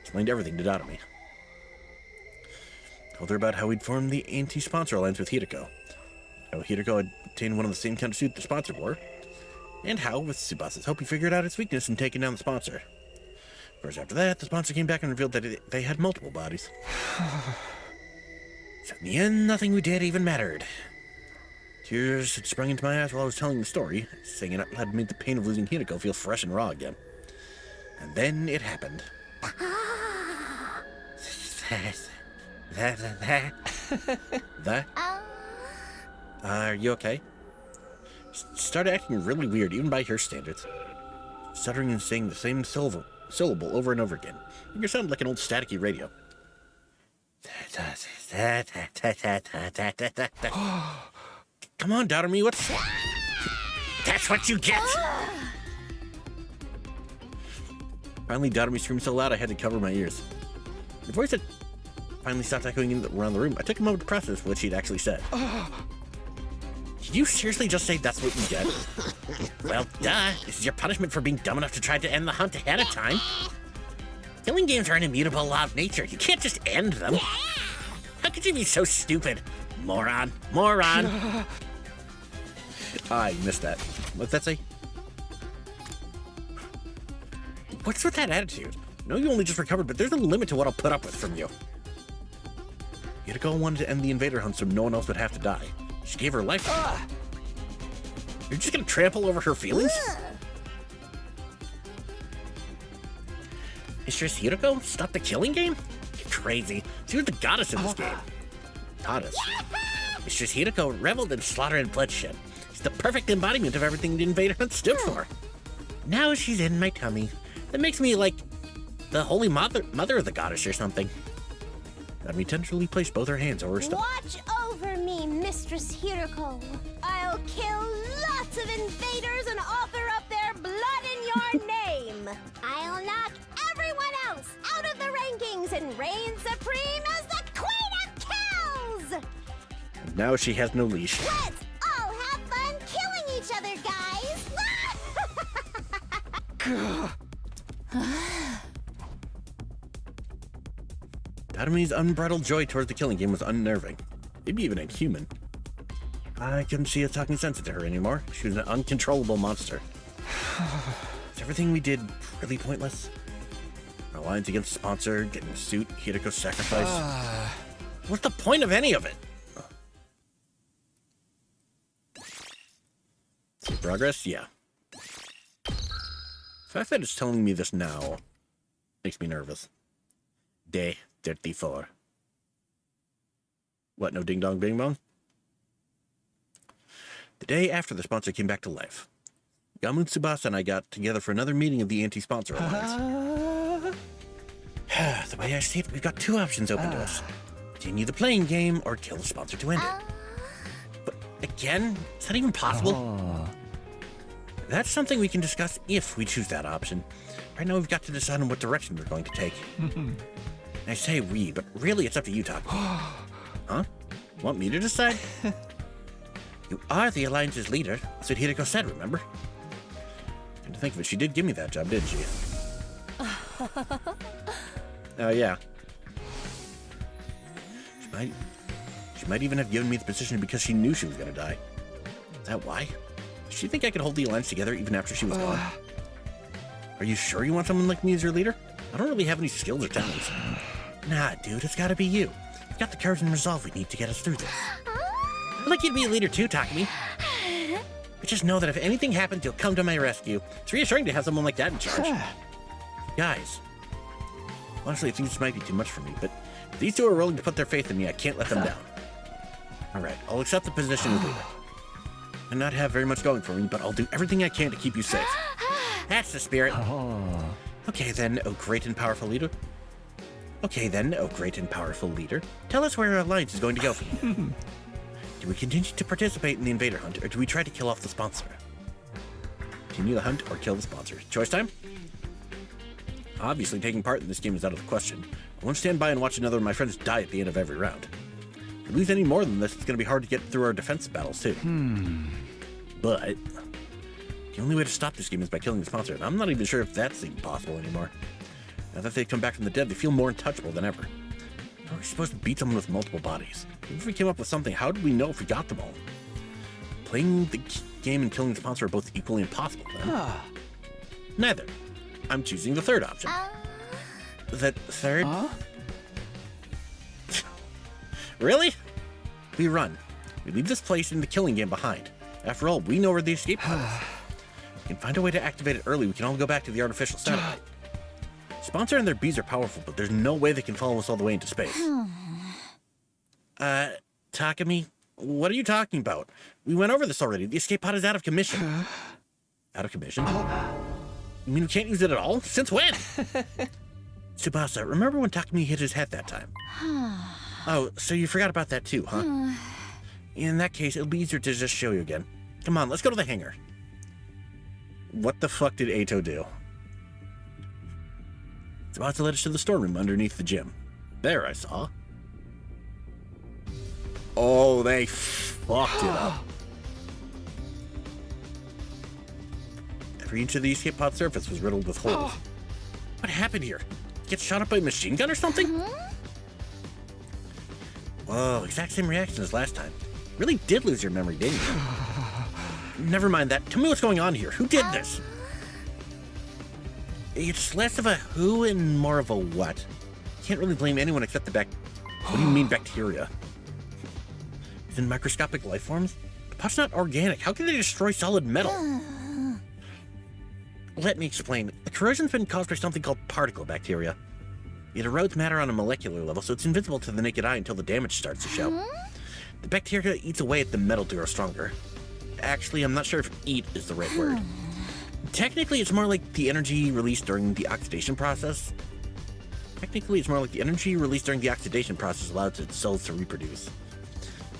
Explained everything to Doremi. Told her about how we'd formed the anti-sponsor alliance with Hideko. How Hideko had obtained one of the same kind of suit the sponsor wore. And how, with Tsubasa's help, he figured out its weakness in taking down the sponsor. Of course, after that, the sponsor came back and revealed that they had multiple bodies. So in the end, nothing we did even mattered. Tears had sprung into my eyes while I was telling the story. Saying it out loud made the pain of losing Hideko feel fresh and raw again. And then it happened. Are you okay? Started acting really weird, even by her standards. Stuttering and saying the same syllable over and over again. You sound like an old staticky radio. Come on, Doremi, what's... That's what you get! Finally, Doremi screamed so loud I had to cover my ears. The voice had finally stopped echoing around the room. I took a moment to process what she'd actually said. Did you seriously just say that's what you get? Well, duh. This is your punishment for being dumb enough to try to end the hunt ahead of time. Killing games are an immutable law of nature. You can't just end them. How could you be so stupid? Moron. Moron. I missed that. What's that say? What's with that attitude? I know you only just recovered, but there's a limit to what I'll put up with from you. Hideko wanted to end the invader hunt so no one else would have to die. She gave her life. You're just gonna trample over her feelings? Mistress Hideko? Stop the killing game? You're crazy. She was the goddess in this game. Goddess. Mistress Hideko reveled in slaughter and bloodshed. She's the perfect embodiment of everything the invader hunt stood for. Now she's in my tummy. That makes me like the holy mother of the goddess or something. Let me tenderly place both her hands over her stomach. Watch over me, Mistress Hideko. I'll kill lots of invaders and offer up their blood in your name. I'll knock everyone else out of the rankings and reign supreme as the Queen of Kills! And now she has no leash. Let's all have fun killing each other, guys! Doremi's unbridled joy towards the killing game was unnerving. Maybe even inhuman. I couldn't see us talking sense to her anymore. She was an uncontrollable monster. Is everything we did really pointless? Our alliance against the sponsor, getting a suit, Hiriko's sacrifice. What's the point of any of it? See progress? Yeah. The fact that it's telling me this now makes me nervous. Day 34. What, no ding dong bing bong? The day after the sponsor came back to life, Gamun Tsubasa and I got together for another meeting of the Anti-Sponsor Alliance. The way I see it, we've got two options open to us. Continue the playing game or kill the sponsor to end it. But again, is that even possible? That's something we can discuss if we choose that option. Right now we've got to decide on what direction we're going to take. I say we, but really it's up to you, Taku. Huh? Want me to decide? You are the Alliance's leader. That's what Hiriko said, remember? Come to think of it, she did give me that job, didn't she? Oh, yeah. She might even have given me the position because she knew she was going to die. Is that why? Does she think I could hold the Alliance together even after she was gone? Are you sure you want someone like me as your leader? I don't really have any skills or talents. Nah, dude, it's got to be you. You've got the courage and resolve we need to get us through this. I'd like you to be a leader too, Takumi. But just know that if anything happens, you'll come to my rescue. It's reassuring to have someone like that in charge. Guys, honestly, I think this might be too much for me, but if these two are willing to put their faith in me, I can't let them down. Alright, I'll accept the position of leader. I not have very much going for me, but I'll do everything I can to keep you safe. That's the spirit. Okay then, oh great and powerful leader. Tell us where our alliance is going to go from here. Do we continue to participate in the invader hunt, or do we try to kill off the sponsor? Continue the hunt or kill the sponsor. Choice time? Obviously, taking part in this game is out of the question. I won't stand by and watch another of my friends die at the end of every round. If we lose any more than this, it's going to be hard to get through our defense battles, too. But the only way to stop this game is by killing the sponsor, and I'm not even sure if that's even possible anymore. Now that they've come back from the dead, they feel more untouchable than ever. How are we supposed to beat someone with multiple bodies? Even if we came up with something, how did we know if we got them all? Playing the game and killing the sponsor are both equally impossible, then. Neither. I'm choosing the third option. The third? Really? We run. We leave this place in the killing game behind. After all, we know where the escape pod is. We can find a way to activate it early. We can all go back to the artificial satellite. Sponsor and their bees are powerful, but there's no way they can follow us all the way into space. Takumi, what are you talking about? We went over this already. The escape pod is out of commission. Out of commission? You mean we can't use it at all? Since when? Tsubasa, remember when Takumi hit his head that time? Oh, so you forgot about that too, huh? In that case, it'll be easier to just show you again. Come on, let's go to the hangar. What the fuck did Eito do? Tsubasa led us to the storeroom underneath the gym. There, I saw. Oh, they fucked it up. Every inch of the escape pod surface was riddled with holes. What happened here? Get shot up by a machine gun or something? Whoa, exact same reaction as last time. Really did lose your memory, didn't you? Never mind that. Tell me what's going on here. Who did this? It's less of a who and more of a what. Can't really blame anyone except the What do you mean bacteria? Is in microscopic life forms? The pod's not organic. How can they destroy solid metal? Let me explain. The corrosion's been caused by something called particle bacteria. It erodes matter on a molecular level, so it's invisible to the naked eye until the damage starts to show. The bacteria eats away at the metal to grow stronger. Actually, I'm not sure if eat is the right word. Technically, it's more like the energy released during the oxidation process. Allows its cells to reproduce.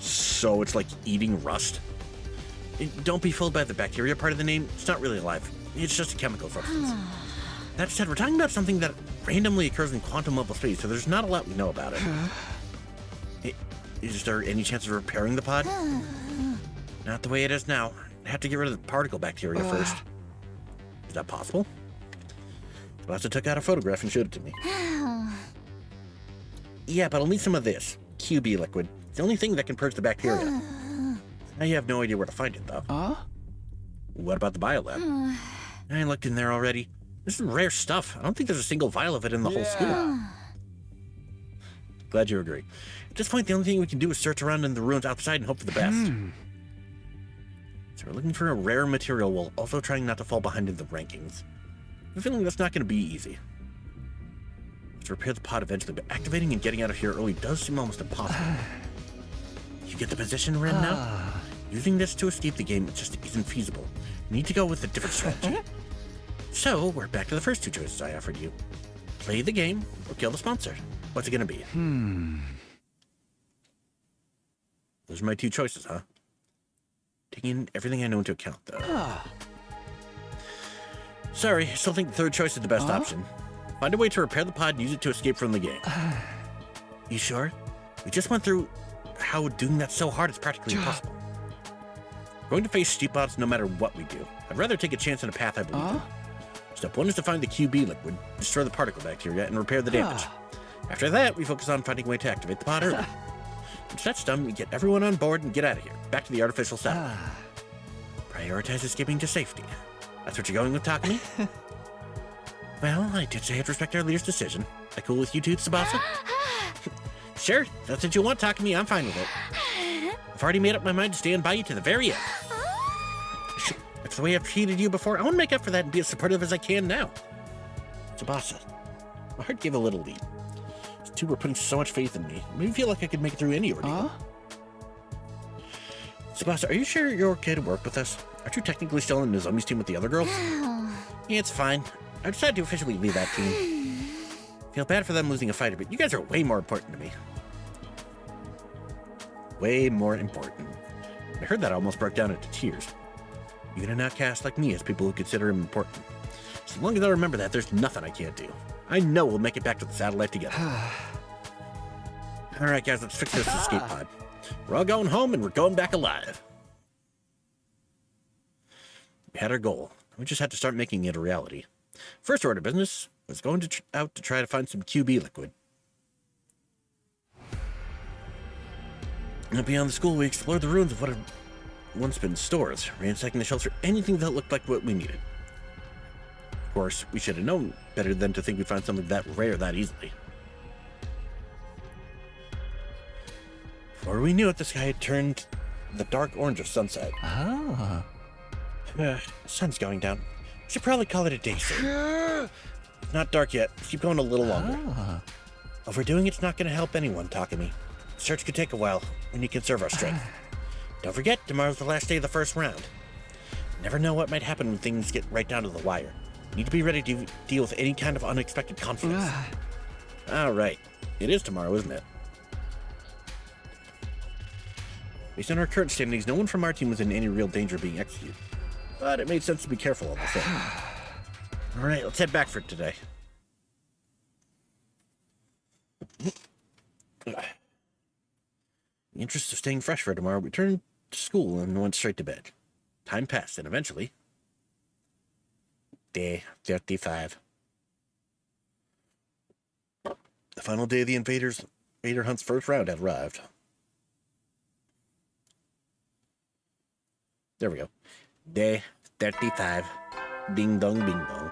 So it's like eating rust. Don't be fooled by the bacteria part of the name. It's not really alive. It's just a chemical substance. That said, we're talking about something that randomly occurs in quantum level space, so there's not a lot we know about it. Is there any chance of repairing the pod? Not the way it is now. I have to get rid of the particle bacteria first. Is that possible? Tsubasa took out a photograph and showed it to me. Yeah, but I'll need some of this. QB liquid. It's the only thing that can purge the bacteria. Now you have no idea where to find it, though. What about the biolab? I looked in there already. This is rare stuff. I don't think there's a single vial of it in the whole school. Glad you agree. At this point, the only thing we can do is search around in the ruins outside and hope for the best. So we're looking for a rare material while also trying not to fall behind in the rankings. I'm feeling that's not going to be easy. To repair the pod eventually, but activating and getting out of here early does seem almost impossible. You get the position we're in now? Using this to escape the game just isn't feasible. You need to go with a different strategy. So, we're back to the first two choices I offered you. Play the game or kill the sponsor. What's it gonna be? Those are my two choices, huh? Taking everything I know into account, though. Sorry, I still think the third choice is the best option. Find a way to repair the pod and use it to escape from the game. You sure? We just went through how doing that's so hard it's practically impossible. We're going to face steep odds no matter what we do. I'd rather take a chance on a path I believe in. Step 1 is to find the QB liquid, destroy the particle bacteria, and repair the damage. After that, we focus on finding a way to activate the pod early. Once that's done, we get everyone on board and get out of here, back to the artificial satellite. Prioritize escaping to safety. That's what you're going with, Takumi? Well, I did say I'd respect our leader's decision. That cool with you too, Tsubasa? Sure, if that's what you want, Takumi. I'm fine with it. I've already made up my mind to stand by you to the very end. That's the way I've treated you before. I want to make up for that and be as supportive as I can now. Tsubasa, my heart gave a little leap. These two were putting so much faith in me. It made me feel like I could make it through any ordeal. Tsubasa, are you sure you're okay to work with us? Aren't you technically still in the zombies team with the other girls? Yeah, it's fine. I decided to officially leave that team. Feel bad for them losing a fighter, but you guys are way more important to me. Way more important. I heard that I almost broke down into tears. Even an outcast like me has people who consider him important. So long as I remember that, there's nothing I can't do. I know we'll make it back to the satellite together. All right, guys, let's fix this escape pod. We're all going home, and we're going back alive. We had our goal. We just had to start making it a reality. First order of business was going out to try to find some QB liquid. And beyond the school, we explored the ruins of what had once been stores, ransacking the shelves for anything that looked like what we needed. Of course, we should have known better than to think we'd find something that rare that easily. Before we knew it, the sky had turned the dark orange of sunset. The sun's going down. We should probably call it a day soon. It's not dark yet. Let's keep going a little longer. Overdoing it's not going to help anyone, Takumi. The search could take a while. We need to conserve our strength. Don't forget, tomorrow's the last day of the first round. You never know what might happen when things get right down to the wire. You need to be ready to deal with any kind of unexpected conflicts. All right. It is tomorrow, isn't it? Based on our current standings, no one from our team was in any real danger of being executed. But it made sense to be careful all the same. All right, let's head back for today. In the interest of staying fresh for tomorrow, we returned to school and went straight to bed. Time passed, and eventually... Day 35. The final day of the Invader Hunt's first round had arrived. There we go. Day 35. Ding dong, bing bong.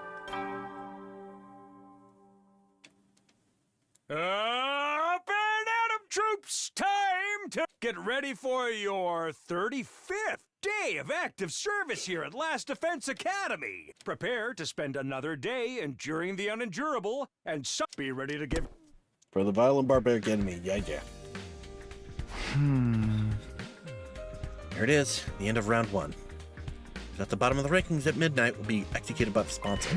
Up and at 'em, troops! Time to get ready for your 35th day of active service here at Last Defense Academy. Prepare to spend another day enduring the unendurable, and be ready to give... For the violent barbaric enemy, yeah. There it is, the end of round 1. At the bottom of the rankings at midnight will be executed by the sponsor.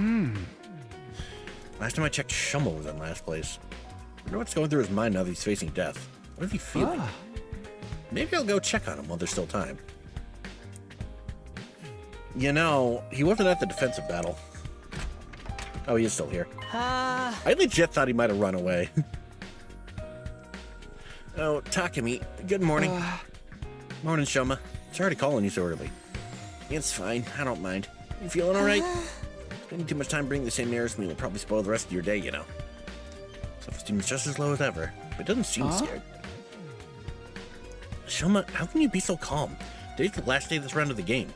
Last time I checked, Shumble was in last place. I wonder what's going through his mind now that he's facing death. What is he feeling? Maybe I'll go check on him while there's still time. You know, he wasn't at the defensive battle. Oh, he is still here. I legit thought he might have run away. Oh, Takumi, good morning. Morning, Shoma. Sorry to call on you so early. It's fine. I don't mind. You feeling all right? Spending too much time bringing the same mirrors to me will probably spoil the rest of your day, you know. Self-esteem is just as low as ever, but it doesn't seem scared. Shoma, how can you be so calm? Today's the last day of this round of the game.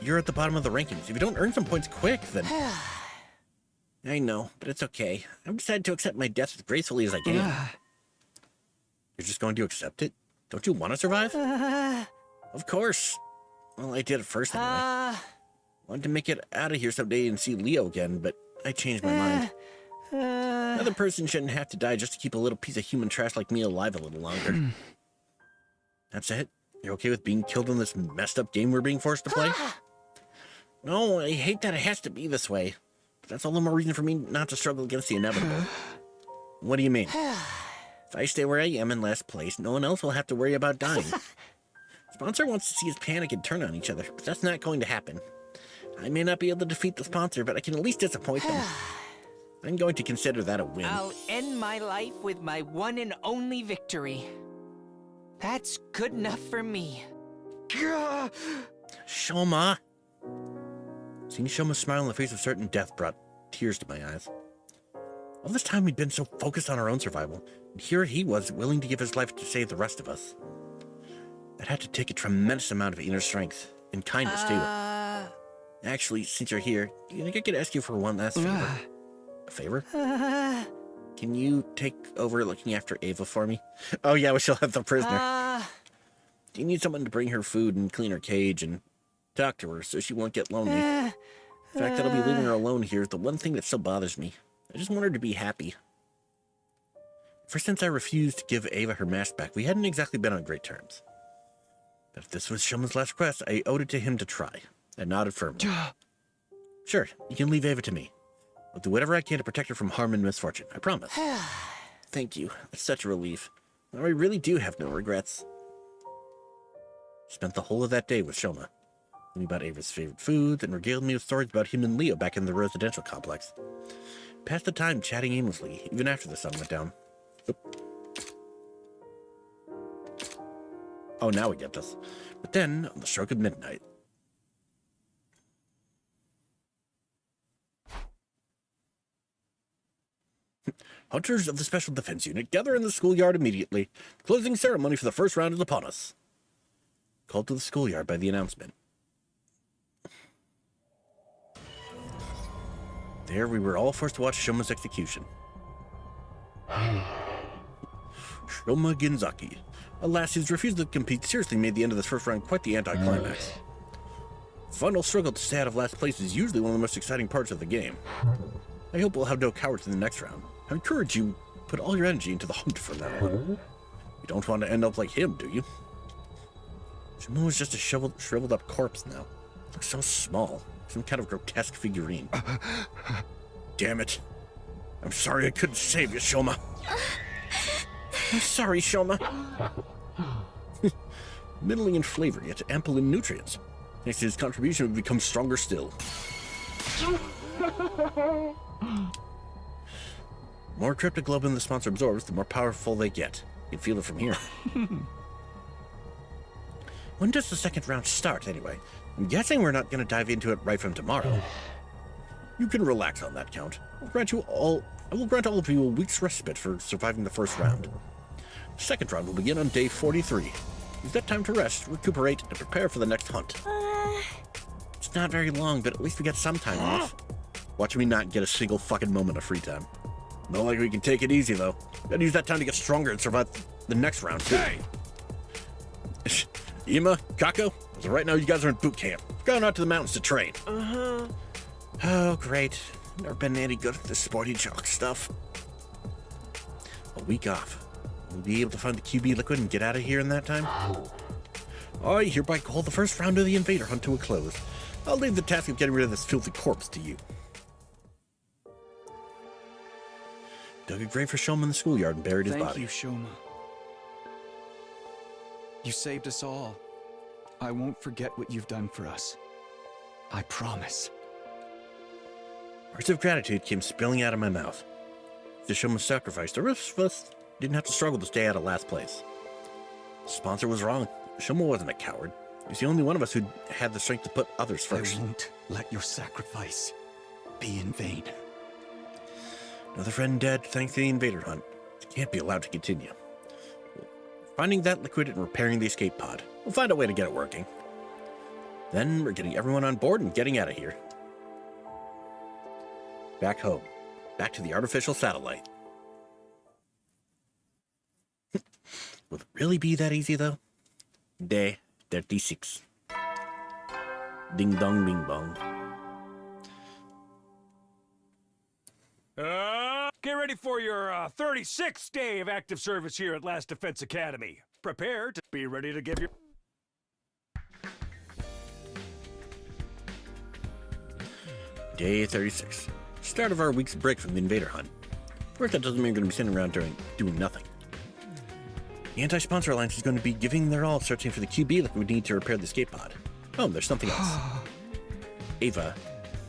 you're at the bottom of the rankings. If you don't earn some points quick, then... I know, but it's okay. I've decided to accept my death as gracefully as I can. You're just going to accept it? Don't you want to survive? Of course. Well, I did at first anyway. Wanted to make it out of here someday and see Leo again, but I changed my mind. Another person shouldn't have to die just to keep a little piece of human trash like me alive a little longer. That's it? You're okay with being killed in this messed up game we're being forced to play? No, I hate that it has to be this way. But that's all the more reason for me not to struggle against the inevitable. What do you mean? If I stay where I am in last place, no one else will have to worry about dying. Sponsor wants to see us panic and turn on each other, but that's not going to happen. I may not be able to defeat the sponsor, but I can at least disappoint them. I'm going to consider that a win. I'll end my life with my one and only victory. That's good enough for me. Shoma! Seeing Shoma's smile on the face of certain death brought tears to my eyes. All this time we'd been so focused on our own survival, and here he was, willing to give his life to save the rest of us. That had to take a tremendous amount of inner strength, and kindness too. Actually, since you're here, do you think I could ask you for one last favor? A favor? Can you take over looking after Ava for me? Oh yeah, we shall have the prisoner. Do you need someone to bring her food and clean her cage and talk to her so she won't get lonely? The fact that I'll be leaving her alone here is the one thing that still bothers me. I just want her to be happy. Ever since I refused to give Ava her mask back, we hadn't exactly been on great terms. But if this was Shoma's last request, I owed it to him to try. I nodded firmly. Sure, you can leave Ava to me. I'll do whatever I can to protect her from harm and misfortune, I promise. Thank you. It's such a relief. Now I really do have no regrets. Spent the whole of that day with Shoma. Told me about Ava's favorite foods and regaled me with stories about him and Leo back in the residential complex. Passed the time chatting aimlessly, even after the sun went down. Oop. Oh, now we get this. But then, on the stroke of midnight... Hunters of the Special Defense Unit, gather in the schoolyard immediately. Closing ceremony for the first round is upon us. Called to the schoolyard by the announcement. There we were all forced to watch Shoma's execution. Shoma Ginzaki. Alas, his refusal to compete seriously made the end of this first round quite the anticlimax. Final struggle to stay out of last place is usually one of the most exciting parts of the game. I hope we'll have no cowards in the next round. I encourage you, put all your energy into the hunt for that one. You don't want to end up like him, do you? Shoma was just a shriveled up corpse now. Looks so small. Some kind of grotesque figurine. Damn it. I'm sorry I couldn't save you, Shoma. I'm sorry, Shoma. Middling in flavor, yet ample in nutrients. Thanks to his contribution, we've become stronger still. More cryptoglobin the sponsor absorbs, the more powerful they get. You can feel it from here. When does the second round start, anyway? I'm guessing we're not going to dive into it right from tomorrow. You can relax on that count. I will grant all of you a week's respite for surviving the first round. The second round will begin on day 43. Use that time to rest, recuperate, and prepare for the next hunt. It's not very long, but at least we get some time off. Watch me not get a single fucking moment of free time. Not like we can take it easy, though. Gotta use that time to get stronger and survive the next round, too. Hey! Ima, Kako, as of right now, you guys are in boot camp. Going out to the mountains to train. Oh, great. Never been any good at this sporty jock stuff. A week off. Will we be able to find the QB liquid and get out of here in that time? I hereby call the first round of the invader hunt to a close. I'll leave the task of getting rid of this filthy corpse to you. Dug a grave for Shoma in the schoolyard and buried his body. Thank you, Shoma. You saved us all. I won't forget what you've done for us. I promise. Words of gratitude came spilling out of my mouth. To Shoma's sacrifice, the rest of us didn't have to struggle to stay out of last place. The sponsor was wrong. Shoma wasn't a coward. He was the only one of us who had the strength to put others first. I won't let your sacrifice be in vain. Another friend dead thanks to the invader hunt. It can't be allowed to continue. Finding that liquid and repairing the escape pod. We'll find a way to get it working. Then we're getting everyone on board and getting out of here. Back home. Back to the artificial satellite. Will it really be that easy, though? Day 36. Ding dong bing bong. Get ready for your 36th day of active service here at Last Defense Academy. Prepare to be ready to give your... Day 36. Start of our week's break from the invader hunt. Of course, that doesn't mean we're going to be sitting around doing nothing. The Anti-Sponsor Alliance is going to be giving their all searching for the QB like we need to repair the escape pod. Oh, there's something else. Ava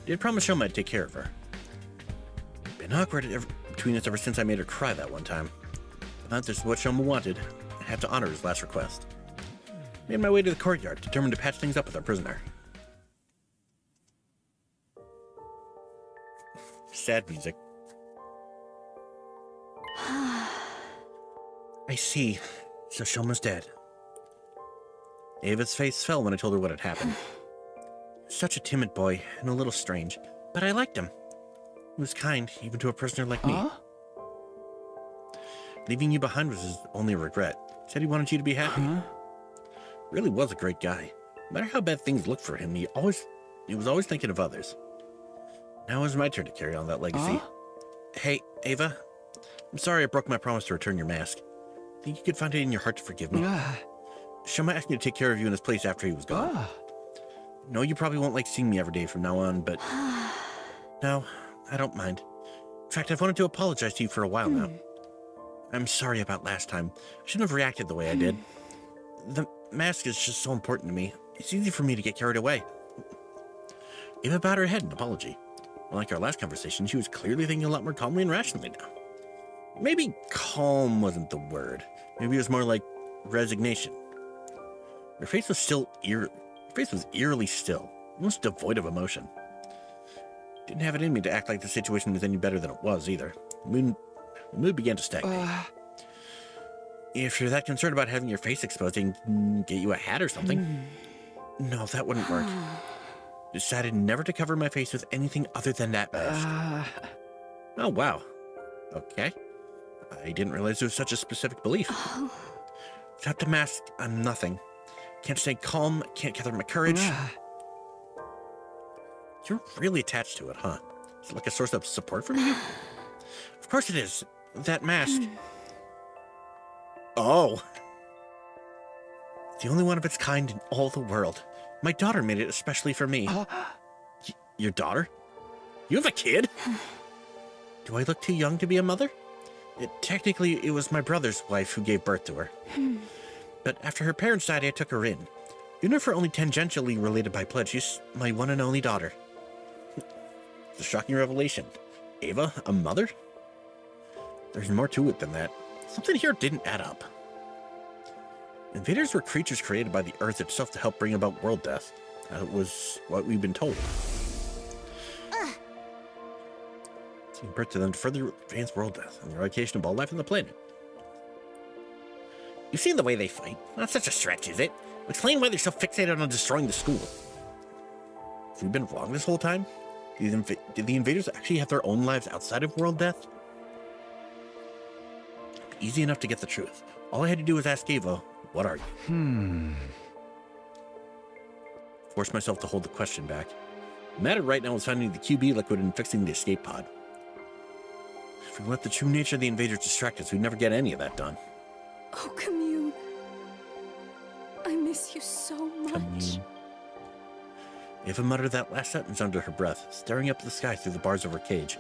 did promise Shoma I'd take care of her. Been awkward between us ever since I made her cry that one time. But this is what Shoma wanted. I have to honor his last request. Made my way to the courtyard, determined to patch things up with our prisoner. Sad music. I see. So Shoma's dead. Ava's face fell when I told her what had happened. Such a timid boy, and a little strange, but I liked him. He was kind, even to a prisoner like me. Leaving you behind was his only regret. He said he wanted you to be happy. Really was a great guy. No matter how bad things looked for him, he was always thinking of others. Now it was my turn to carry on that legacy. Hey, Ava. I'm sorry I broke my promise to return your mask. Think you could find it in your heart to forgive me? Shoma asked me to take care of you in his place after he was gone. No, you probably won't like seeing me every day from now on, but... No, I don't mind. In fact, I've wanted to apologize to you for a while now. I'm sorry about last time. I shouldn't have reacted the way I did. The mask is just so important to me. It's easy for me to get carried away. Ava bowed her head in apology. Unlike our last conversation, she was clearly thinking a lot more calmly and rationally now. Maybe calm wasn't the word. Maybe it was more like resignation. Her face was eerily still, almost devoid of emotion. Didn't have it in me to act like the situation was any better than it was either. The mood began to stagnate. If you're that concerned about having your face exposed, I can get you a hat or something. No, that wouldn't work. Decided never to cover my face with anything other than that mask. Oh, wow. Okay. I didn't realize there was such a specific belief. Without the mask, I'm nothing. Can't stay calm, can't gather my courage. You're really attached to it, huh? Is it like a source of support for you? Of course it is. That mask. Oh. The only one of its kind in all the world. My daughter made it especially for me. Your daughter? You have a kid? Do I look too young to be a mother? Technically, it was my brother's wife who gave birth to her. But after her parents died, I took her in. Even if we're only tangentially related by blood, she's my one and only daughter. It's a shocking revelation. Ava, a mother? There's more to it than that. Something here didn't add up. Invaders were creatures created by the Earth itself to help bring about world death. That was what we've been told. Giving birth to them to further advance world death and the eradication of all life on the planet. You've seen the way they fight. Not such a stretch, is it? Explain why they're so fixated on destroying the school. Have we been wrong this whole time? Did the invaders actually have their own lives outside of world death? Easy enough to get the truth. All I had to do was ask Ava, what are you? Forced myself to hold the question back. The matter right now is finding the QB liquid and fixing the escape pod. If we let the true nature of the invaders distract us, we'd never get any of that done. Oh, Commune. I miss you so much. Commune. Ava muttered that last sentence under her breath, staring up at the sky through the bars of her cage.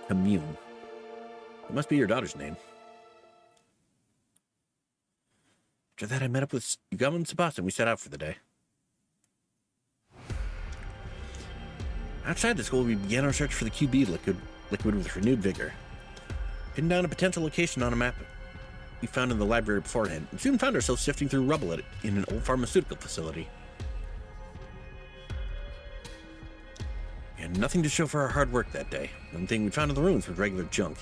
Commune. It must be your daughter's name. After that, I met up with Yugama and Tsubasa and we set out for the day. Outside the school, we began our search for the QB liquid with renewed vigor. Pinned down a potential location on a map we found in the library beforehand, and soon found ourselves sifting through rubble in an old pharmaceutical facility. We had nothing to show for our hard work that day. One thing we found in the ruins was regular junk.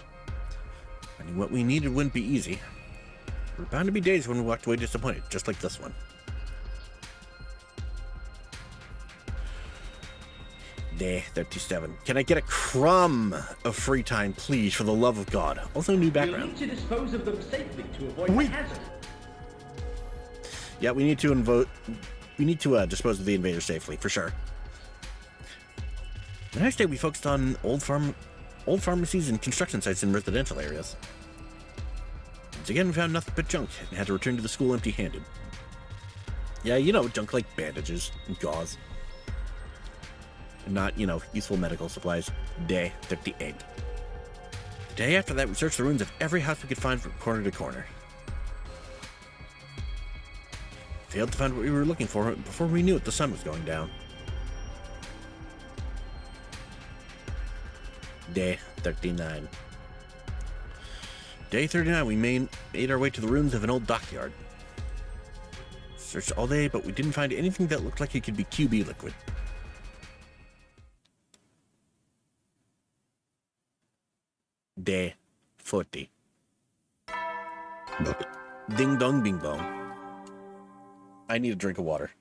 Finding what we needed wouldn't be easy. There were bound to be days when we walked away disappointed, just like this one. Day 37. Can I get a crumb of free time, please, for the love of God? Also, new background. You'll need to dispose of them safely to avoid the hazard. Yeah, we need to dispose of the invaders safely, for sure. The next day, we focused on old pharmacies and construction sites in residential areas. Once again, we found nothing but junk and had to return to the school empty-handed. Yeah, you know, junk like bandages and gauze. And not, you know, useful medical supplies. Day 58. The day after that, we searched the ruins of every house we could find from corner to corner. Failed to find what we were looking for before we knew it, the sun was going down. Day 39. Day 39, we made our way to the ruins of an old dockyard. Searched all day, but we didn't find anything that looked like it could be QB liquid. Day 40. Ding dong bing bong. I need a drink of water.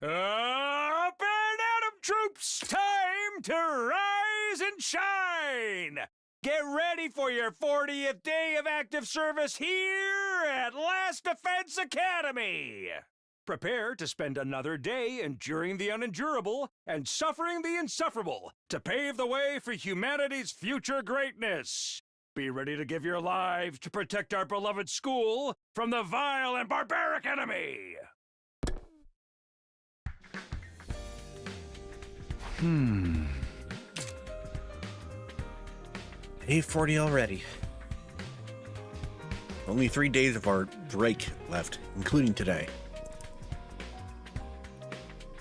Up and Atom troops, time to rise and shine! Get ready for your 40th day of active service here at Last Defense Academy! Prepare to spend another day enduring the unendurable and suffering the insufferable to pave the way for humanity's future greatness. Be ready to give your lives to protect our beloved school from the vile and barbaric enemy! Day 40 already. Only 3 days of our break left, including today.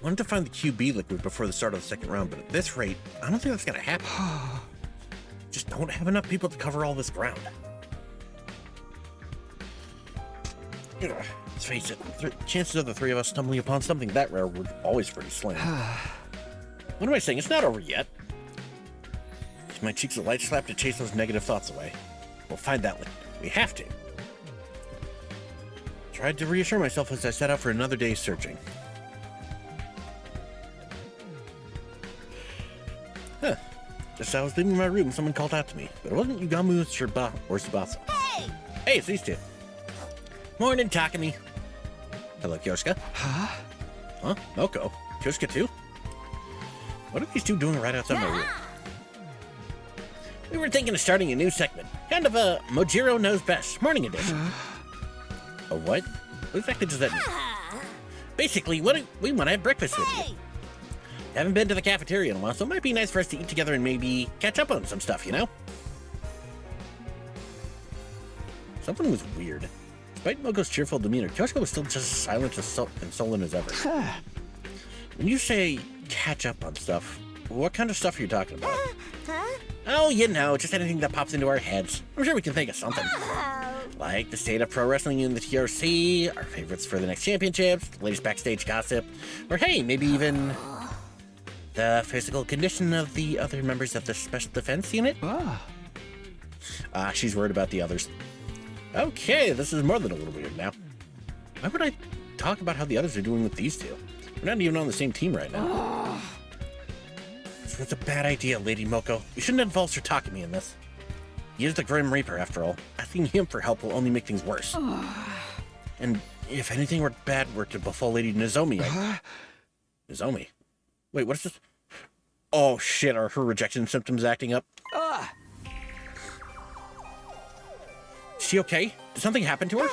Wanted to find the QB liquid before the start of the second round, but at this rate, I don't think that's gonna happen. Just don't have enough people to cover all this ground. Let's face it, chances of the three of us stumbling upon something that rare were always pretty slim. What am I saying? It's not over yet. My cheeks a light slap to chase those negative thoughts away. We'll find that liquid. We have to. Tried to reassure myself as I set out for another day's searching. Huh. Just as I was leaving my room, someone called out to me. But it wasn't Yugamu or Tsubasa. Hey! Hey, it's these two. Morning, Takumi. Hello, Kyoshika. Huh? Huh? Moko. Kyoshika too? What are these two doing right outside my room? We were thinking of starting a new segment. Kind of a Mojiro Knows Best, morning edition. A what? What exactly does that mean? Basically, we want to have breakfast with you. Haven't been to the cafeteria in a while, so it might be nice for us to eat together and maybe catch up on some stuff, you know? Something was weird. Despite Moko's cheerful demeanor, Kyoshika was still just as silent and sullen as ever. When you say catch up on stuff, what kind of stuff are you talking about? Oh, you know, just anything that pops into our heads. I'm sure we can think of something. Like the state of pro wrestling in the TRC, our favorites for the next championships, the latest backstage gossip, or hey, maybe even the physical condition of the other members of the Special Defense Unit. She's worried about the others. Okay, this is more than a little weird now. Why would I talk about how the others are doing with these two? We're not even on the same team right now. It's a bad idea, Lady Moko. You shouldn't involve Sir Takumi in this. He is the Grim Reaper, after all. Asking him for help will only make things worse. And if anything bad were to befall Lady Nozomi, Nozomi? Wait, what is this? Oh shit, are her rejection symptoms acting up? Is she okay? Did something happen to her?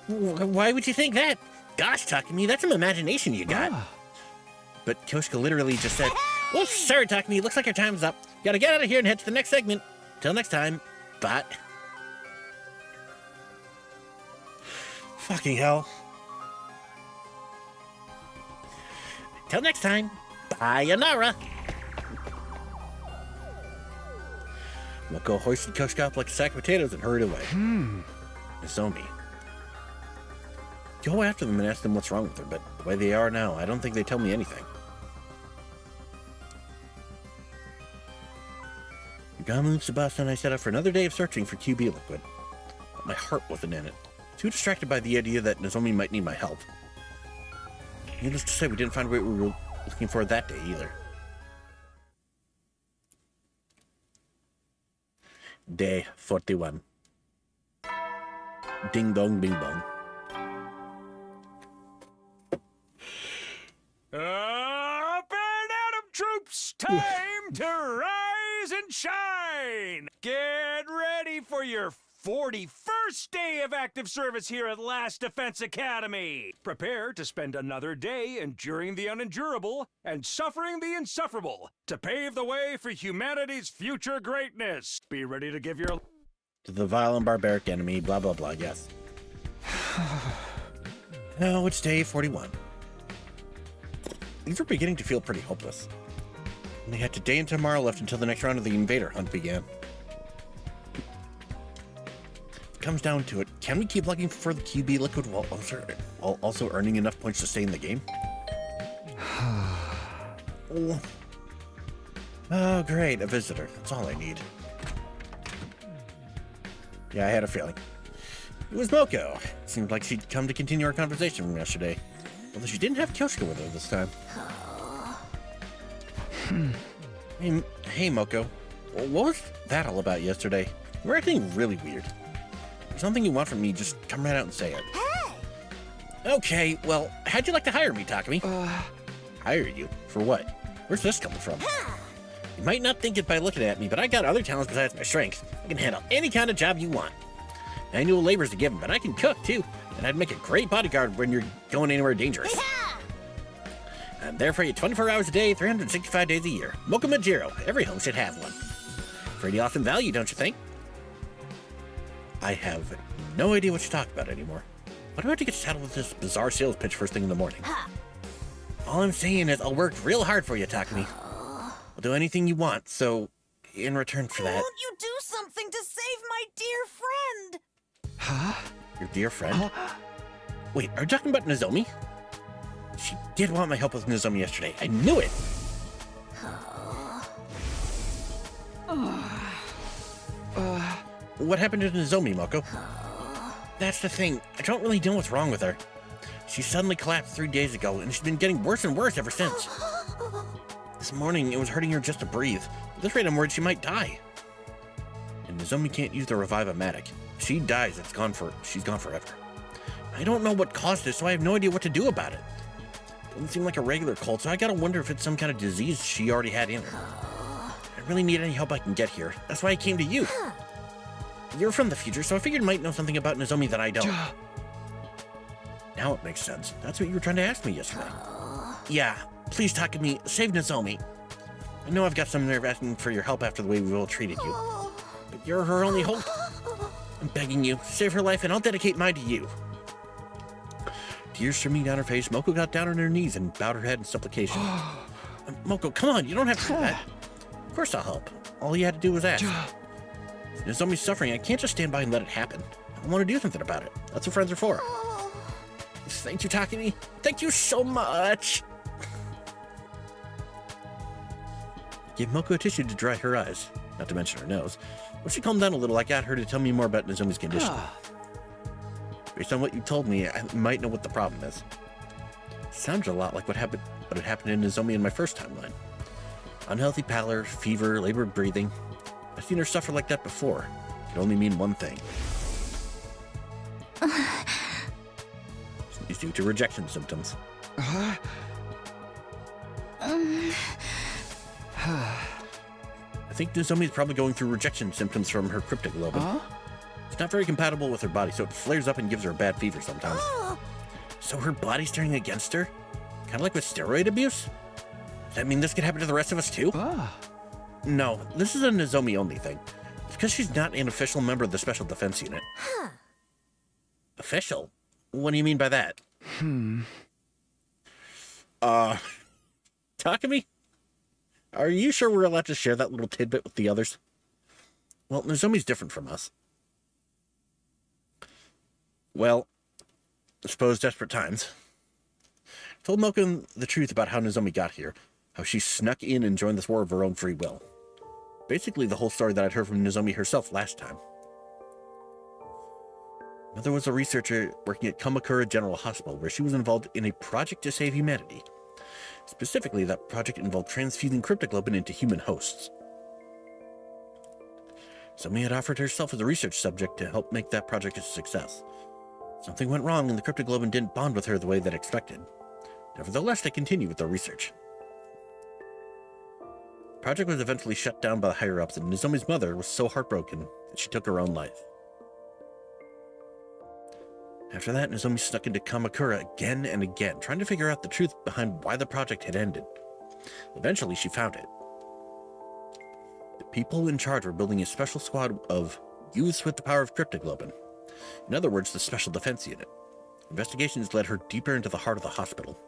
Why would you think that? Gosh, Takumi, that's some imagination you got. But Kyoshika literally just said, well, sorry, Takumi, looks like your time's up. Gotta get out of here and head to the next segment. Till next time, bye. Fucking hell. Till next time, bye, Yanara. Moko hoisted Kyoshika up like a sack of potatoes and hurried away. Nozomi. Go after them and ask them what's wrong with her, but the way they are now, I don't think they tell me anything. Yugamu, Tsubasa, and I set out for another day of searching for QB liquid. But my heart wasn't in it. Too distracted by the idea that Nozomi might need my help. Needless to say, we didn't find what we were looking for that day either. Day 41. Ding dong, bing bong. Up and Atom troops, time to rise and shine! Get ready for your 41st day of active service here at Last Defense Academy. Prepare to spend another day enduring the unendurable and suffering the insufferable to pave the way for humanity's future greatness. Be ready to give your... To the vile and barbaric enemy, blah, blah, blah, yes. Now it's day 41. Things are beginning to feel pretty hopeless. They had today and tomorrow left until the next round of the invader hunt began. It comes down to it, can we keep looking for the QB liquid while also earning enough points to stay in the game? Oh, great, a visitor. That's all I need. Yeah, I had a feeling. It was Moko. Seemed like she'd come to continue our conversation from yesterday. Although she didn't have Kyoshka with her this time. Hey, Moko. What was that all about yesterday? You were acting really weird. If there's something you want from me, just come right out and say it. Hey! Okay, well, how'd you like to hire me, Takumi? Hire you? For what? Where's this coming from? You might not think it by looking at me, but I got other talents besides my strength. I can handle any kind of job you want. Manual labor's a given, but I can cook, too. And I'd make a great bodyguard when you're going anywhere dangerous. I'm there for you 24 hours a day, 365 days a year. Mocha Majiro. Every home should have one. Pretty awesome value, don't you think? I have no idea what you talk about anymore. Why do I have to get saddled with this bizarre sales pitch first thing in the morning? All I'm saying is I'll work real hard for you, Takumi. I'll do anything you want, so in return for that... Won't you do something to save my dear friend? Huh? Your dear friend? Wait, are you talking about Nozomi? She did want my help with Nozomi yesterday. I knew it! What happened to Nozomi, Moko? That's the thing. I don't really know what's wrong with her. She suddenly collapsed 3 days ago, and she's been getting worse and worse ever since. This morning, it was hurting her just to breathe. At this rate, I'm worried she might die. And Nozomi can't use the Revive-O-Matic. If she dies, she's gone forever. I don't know what caused it, so I have no idea what to do about it. Doesn't seem like a regular cold, so I gotta wonder if it's some kind of disease she already had in her. I really need any help I can get here. That's why I came to you. You're from the future, so I figured you might know something about Nozomi that I don't. Now it makes sense. That's what you were trying to ask me yesterday. Yeah, please talk to me. Save Nozomi. I know I've got some nerve asking for your help after the way we've all treated you. But you're her only hope. I'm begging you, save her life and I'll dedicate mine to you. Tears streaming down her face, Moko got down on her knees and bowed her head in supplication. Moko, come on, you don't have to do that. Of course I'll help. All you had to do was ask. If Nozomi's suffering, I can't just stand by and let it happen. I want to do something about it. That's what friends are for. Thank you, Takumi. Thank you so much. Give Moko a tissue to dry her eyes, not to mention her nose. When she calmed down a little, I got her to tell me more about Nozomi's condition. Based on what you told me, I might know what the problem is. Sounds a lot like what had happened in Nozomi in my first timeline. Unhealthy pallor, fever, labored breathing. I've seen her suffer like that before. It can only mean one thing. It's due to rejection symptoms. I think Nozomi is probably going through rejection symptoms from her cryptoglobin. It's not very compatible with her body, so it flares up and gives her a bad fever sometimes. So her body's turning against her? Kind of like with steroid abuse? Does that mean this could happen to the rest of us too? No, this is a Nozomi-only thing. It's because she's not an official member of the Special Defense Unit. Official? What do you mean by that? Takumi? Are you sure we're allowed to share that little tidbit with the others? Well, Nozomi's different from us. Well, I suppose desperate times. I told Moko the truth about how Nozomi got here, how she snuck in and joined this war of her own free will. Basically the whole story that I'd heard from Nozomi herself last time. Mother was a researcher working at Kamakura General Hospital, where she was involved in a project to save humanity. Specifically, that project involved transfusing cryptoglobin into human hosts. Sammy had offered herself as a research subject to help make that project a success. Something went wrong and the Cryptoglobin didn't bond with her the way that expected. Nevertheless, they continued with their research. The project was eventually shut down by the higher-ups, and Nozomi's mother was so heartbroken that she took her own life. After that, Nozomi snuck into Kamakura again and again, trying to figure out the truth behind why the project had ended. Eventually, she found it. The people in charge were building a special squad of youths with the power of Cryptoglobin. In other words, the Special Defense Unit. Investigations led her deeper into the heart of the hospital.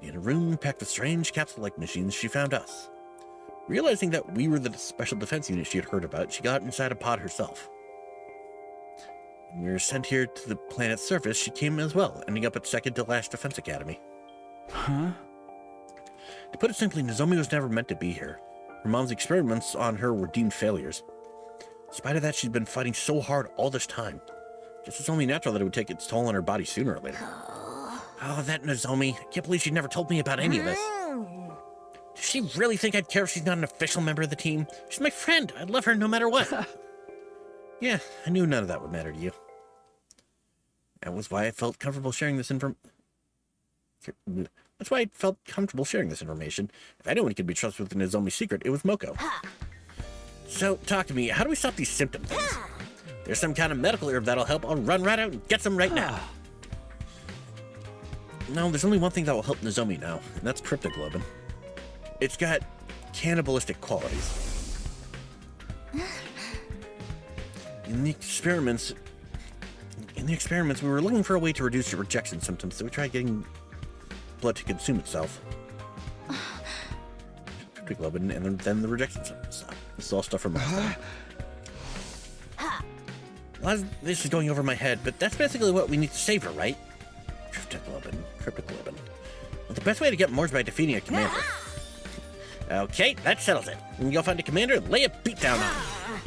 In a room packed with strange capsule-like machines, she found us. Realizing that we were the Special Defense Unit she had heard about, she got inside a pod herself. When we were sent here to the planet's surface, she came as well, ending up at second to last Defense Academy. Huh? To put it simply, Nozomi was never meant to be here. Her mom's experiments on her were deemed failures. In spite of that, she'd been fighting so hard all this time. Guess it's only natural that it would take its toll on her body sooner or later. Oh, that Nozomi. I can't believe she never told me about any of this. Does she really think I'd care if she's not an official member of the team? She's my friend. I'd love her no matter what. Yeah, I knew none of that would matter to you. That was why I felt comfortable sharing this information. That's why I felt comfortable sharing this information. If anyone could be trusted with the Nozomi secret, it was Moko. So, talk to me. How do we stop these symptom things? There's some kind of medical herb that'll help. I'll run right out and get some right now. No, there's only one thing that will help Nozomi now, and that's Cryptoglobin. It's got cannibalistic qualities. In the experiments, we were looking for a way to reduce your rejection symptoms, so we tried getting blood to consume itself. Cryptoglobin, and then the rejection symptoms. This is all stuff from my A lot of this is going over my head, but that's basically what we need to save her, right? Cryptoglobin. Well, the best way to get more is by defeating a commander. Okay, that settles it. We can go find a commander and lay a beatdown on him.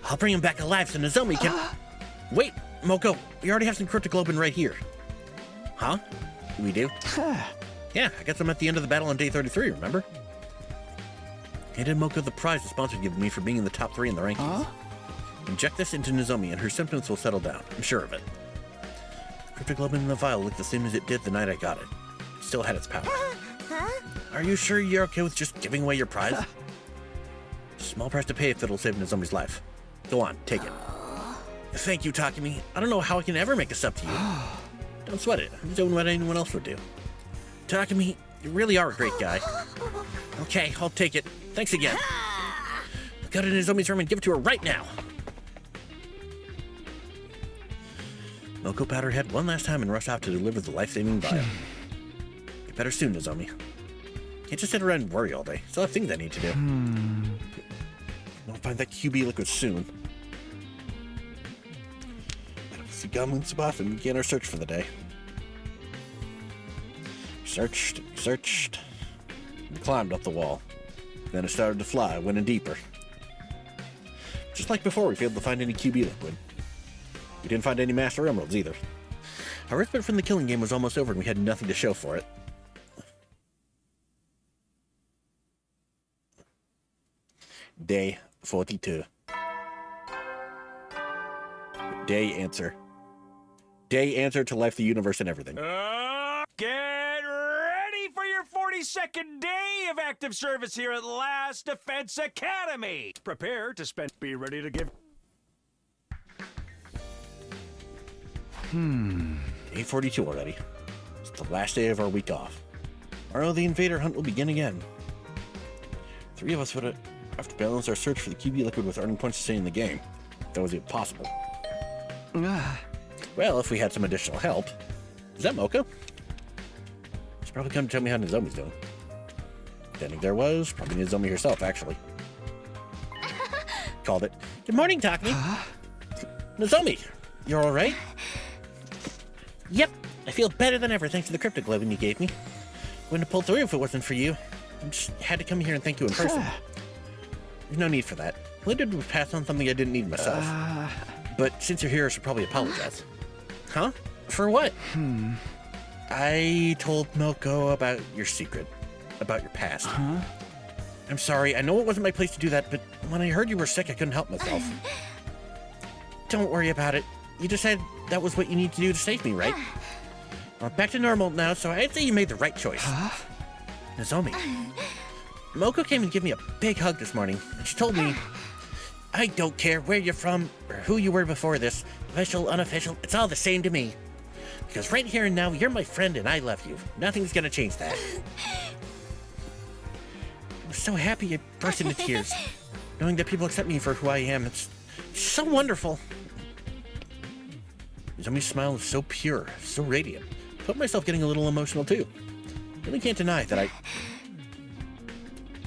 I'll bring him back alive so Nozomi can... Wait, Moko, we already have some Cryptoglobin right here. Huh? We do? Yeah, I got some at the end of the battle on day 33, remember? Handed Moko the prize the sponsor gave me for being in the top 3 in the rankings. Inject this into Nozomi and her symptoms will settle down. I'm sure of it. Cryptoglobin in the vial looked the same as it did the night I got it. It still had its power. Are you sure you're okay with just giving away your prize? Small price to pay if it'll save Nozomi's life. Go on, take it. Thank you, Takumi. I don't know how I can ever make this up to you. Don't sweat it. I'm doing what anyone else would do. Takumi, you really are a great guy. Okay, I'll take it. Thanks again. Go to Nozomi's room and give it to her right now. Moko bowed her head one last time and rushed off to deliver the life-saving vial. Get better soon, Nozomi. Can't just sit around and worry all day. Still have things I need to do. I'll find that QB liquid soon. Better see Gamu and Tsubasa and begin our search for the day. Searched, and climbed up the wall. Then it started to fly, went in deeper. Just like before, we failed to find any QB liquid. We didn't find any Master Emeralds either. Our respite from the killing game was almost over and we had nothing to show for it. Day 42. Day answer. Day answer to life, the universe, and everything. Get ready for your 42nd day of active service here at Last Defense Academy. Prepare to spend... Be ready to give... Day 42 already. It's the last day of our week off. Tomorrow the invader hunt will begin again. 3 of us would have to balance our search for the QB liquid with earning points to stay in the game. If that was even possible. Well, if we had some additional help. Is that Moko? She's probably come to tell me how Nozomi's doing. If there was, probably Nozomi herself, actually. Called it. Good morning, Takumi. Nozomi, you're alright? Yep, I feel better than ever thanks to the Cryptoglobin you gave me. Wouldn't have pulled through if it wasn't for you. I just had to come here and thank you in person. There's no need for that. All I did was pass on something I didn't need myself. But since you're here, I should probably apologize. Huh? For what? I told Moko about your secret. About your past. I'm sorry. I know it wasn't my place to do that, but when I heard you were sick, I couldn't help myself. Don't worry about it. You decided that was what you need to do to save me, right? Well, back to normal now, so I'd say you made the right choice. Nozomi. Moko came and gave me a big hug this morning, and she told me, I don't care where you're from or who you were before this, official, unofficial, it's all the same to me. Because right here and now, you're my friend and I love you. Nothing's gonna change that. I'm so happy I burst into tears. Knowing that people accept me for who I am, it's so wonderful. Nozomi's smile is so pure, so radiant. I felt myself getting a little emotional too. Really can't deny that I...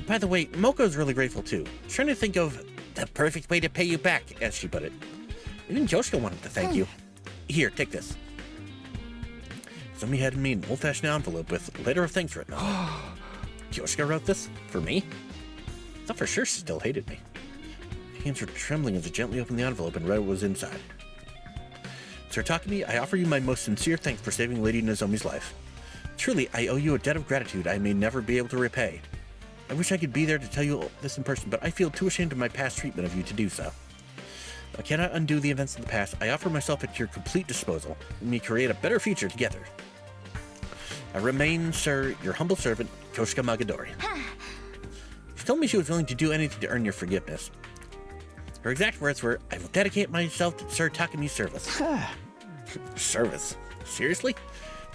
By the way, Moko's really grateful too. Trying to think of the perfect way to pay you back, as she put it. Even Yoshiko wanted to thank you. Here, take this. Somebody handed me an old-fashioned envelope with a letter of thanks written on it. Yoshiko wrote this? For me? I thought for sure she still hated me. My hands were trembling as I gently opened the envelope and read what was inside. Sir Takumi, I offer you my most sincere thanks for saving Lady Nozomi's life. Truly, I owe you a debt of gratitude I may never be able to repay. I wish I could be there to tell you this in person, but I feel too ashamed of my past treatment of you to do so. I cannot undo the events of the past. I offer myself at your complete disposal, and we create a better future together. I remain, sir, your humble servant, Yoshiko Magadori. She told me she was willing to do anything to earn your forgiveness. Her exact words were, I will dedicate myself to Sir Takumi's service. Service? Seriously?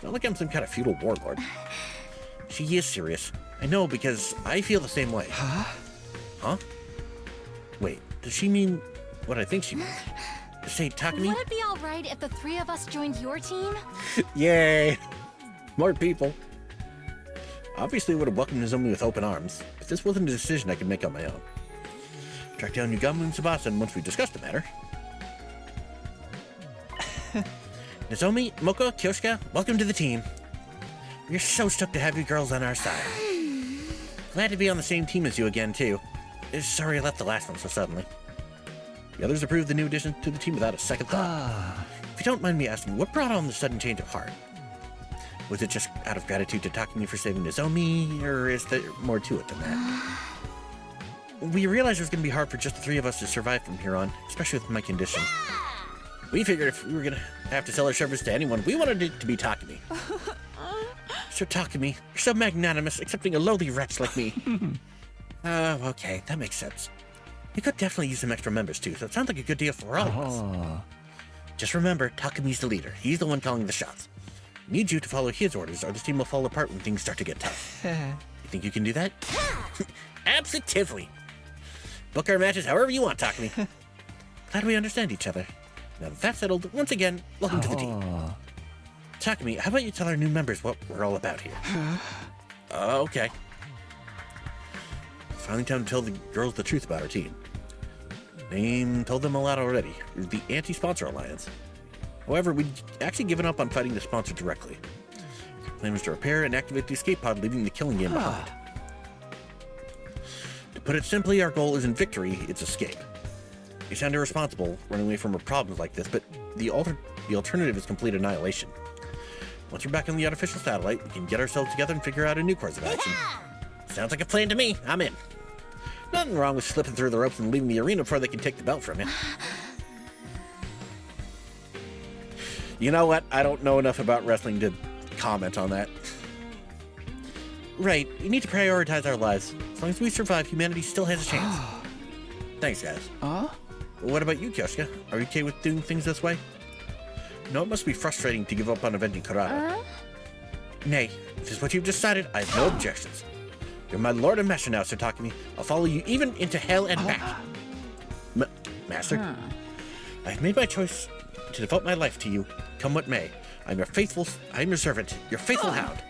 Not like I'm some kind of feudal warlord. She is serious. I know, because I feel the same way. Huh? Wait, does she mean what I think she means? Say, Takumi? Would it be alright if the three of us joined your team? Yay! More people. Obviously would have welcomed Nozomi with open arms, but this wasn't a decision I could make on my own. Track down Yugamu and Tsubasa, and once we discussed the matter. Nozomi, Moko, Kyoshika, welcome to the team. We're so stoked to have you girls on our side. Glad to be on the same team as you again, too. Sorry I left the last one so suddenly. The others approved the new addition to the team without a second thought. If you don't mind me asking, what brought on the sudden change of heart? Was it just out of gratitude to Takumi for saving Nozomi, or is there more to it than that? We realized it was going to be hard for just the three of us to survive from here on, especially with my condition. We figured if we were going to have to sell our service to anyone, we wanted it to be Takumi. So Takumi, you're so magnanimous, accepting a lowly wretch like me. Oh, okay, that makes sense. You could definitely use some extra members too, so it sounds like a good deal for all of us. Just remember, Takumi's the leader. He's the one calling the shots. I need you to follow his orders, or this team will fall apart when things start to get tough. You think you can do that? Absolutely. Book our matches however you want, Takumi. Glad we understand each other. Now that that's settled, once again, welcome to the team. Takumi, how about you tell our new members what we're all about here? Okay. Finally time to tell the girls the truth about our team. Name told them a lot already. We're the Anti-Sponsor Alliance. However, we'd actually given up on fighting the sponsor directly. Our plan was to repair and activate the escape pod, leaving the killing game behind. To put it simply, our goal isn't victory, it's escape. You sound irresponsible, running away from problems like this, but the alternative is complete annihilation. Once we're back on the artificial satellite, we can get ourselves together and figure out a new course of action. Sounds like a plan to me. I'm in. Nothing wrong with slipping through the ropes and leaving the arena before they can take the belt from you. You know what? I don't know enough about wrestling to comment on that. Right, we need to prioritize our lives. As long as we survive, humanity still has a chance. Thanks, guys. What about you, Kyoshika? Are you okay with doing things this way? No, it must be frustrating to give up on avenging Kurata. Nay, if this is what you've decided, I have no objections. You're my lord and master now, Sir Takumi. I'll follow you even into hell and back. Master? I have made my choice to devote my life to you, come what may. I'm your servant, your faithful hound.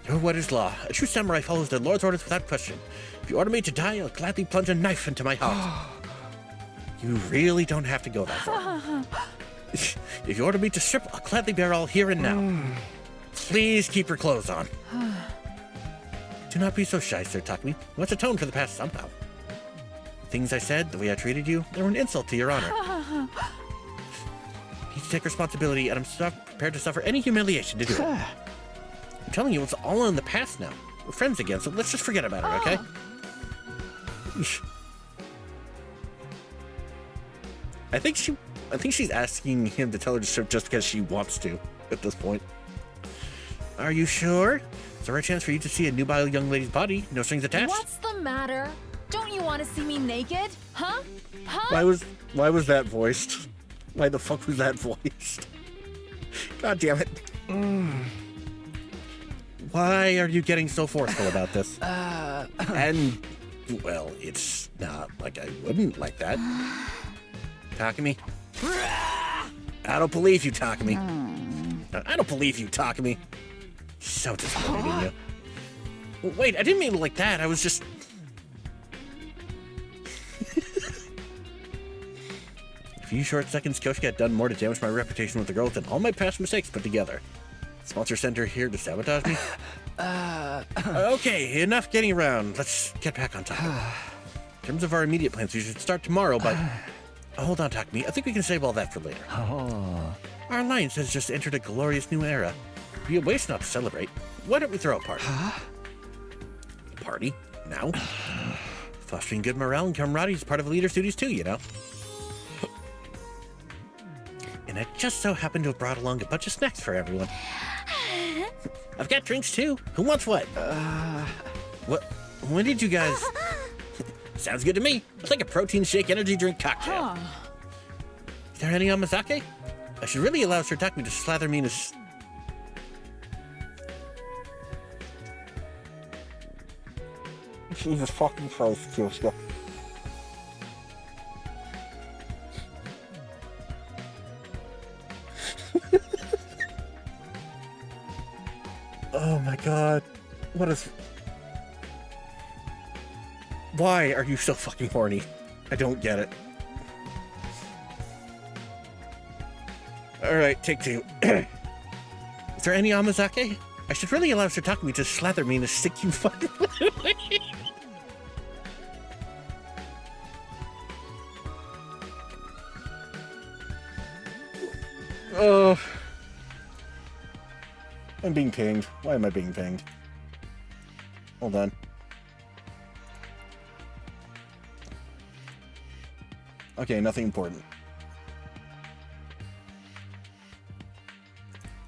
You're what is law. A true samurai follows their lord's orders without question. If you order me to die, I'll gladly plunge a knife into my heart. You really don't have to go that far. If you order me to strip, I'll gladly bear all here and now. Please keep your clothes on. Do not be so shy, Sir Takumi. You must atone for the past somehow. The things I said, the way I treated you, they were an insult to your honor. You need to take responsibility, and I'm prepared to suffer any humiliation to do it. I'm telling you, it's all in the past now. We're friends again, so let's just forget about her, okay? I think she's asking him to tell her to serve just because she wants to at this point. Are you sure? It's the right chance for you to see a nubile young lady's body, no strings attached. What's the matter? Don't you want to see me naked? Huh? Why was that voiced? Why the fuck was that voiced? God damn it. Why are you getting so forceful about this? And, well, it's not like I wouldn't like that. Takumi? I don't believe you, Takumi. I don't believe you, Takumi. So disappointed in you. Well, wait, I didn't mean it like that. I was just... A few short seconds, Kyoshika had done more to damage my reputation with the girls than all my past mistakes put together. Sponsor sent her here to sabotage me? Okay, enough getting around. Let's get back on topic. In terms of our immediate plans, we should start tomorrow, but... Hold on, Takumi. I think we can save all that for later. Our alliance has just entered a glorious new era. It'd be a waste not to celebrate. Why don't we throw a party? A party? Now? Fostering good morale and camaraderie is part of a leader's duties too, you know? And I just so happen to have brought along a bunch of snacks for everyone. I've got drinks too. Who wants what? What? When did you guys... Sounds good to me. It's like a protein shake energy drink cocktail. Is there any Yamazake? I should really allow Sir Takumi to slather me in his... Jesus fucking Christ, Kyoshika. Oh my god. What is... Why are you so fucking horny? I don't get it. Alright, take two. Is there any Amazake? I should really allow Sir Takumi to slather me in a sticky fucking... Oh. I'm being pinged. Why am I being pinged? Hold on. Okay, nothing important.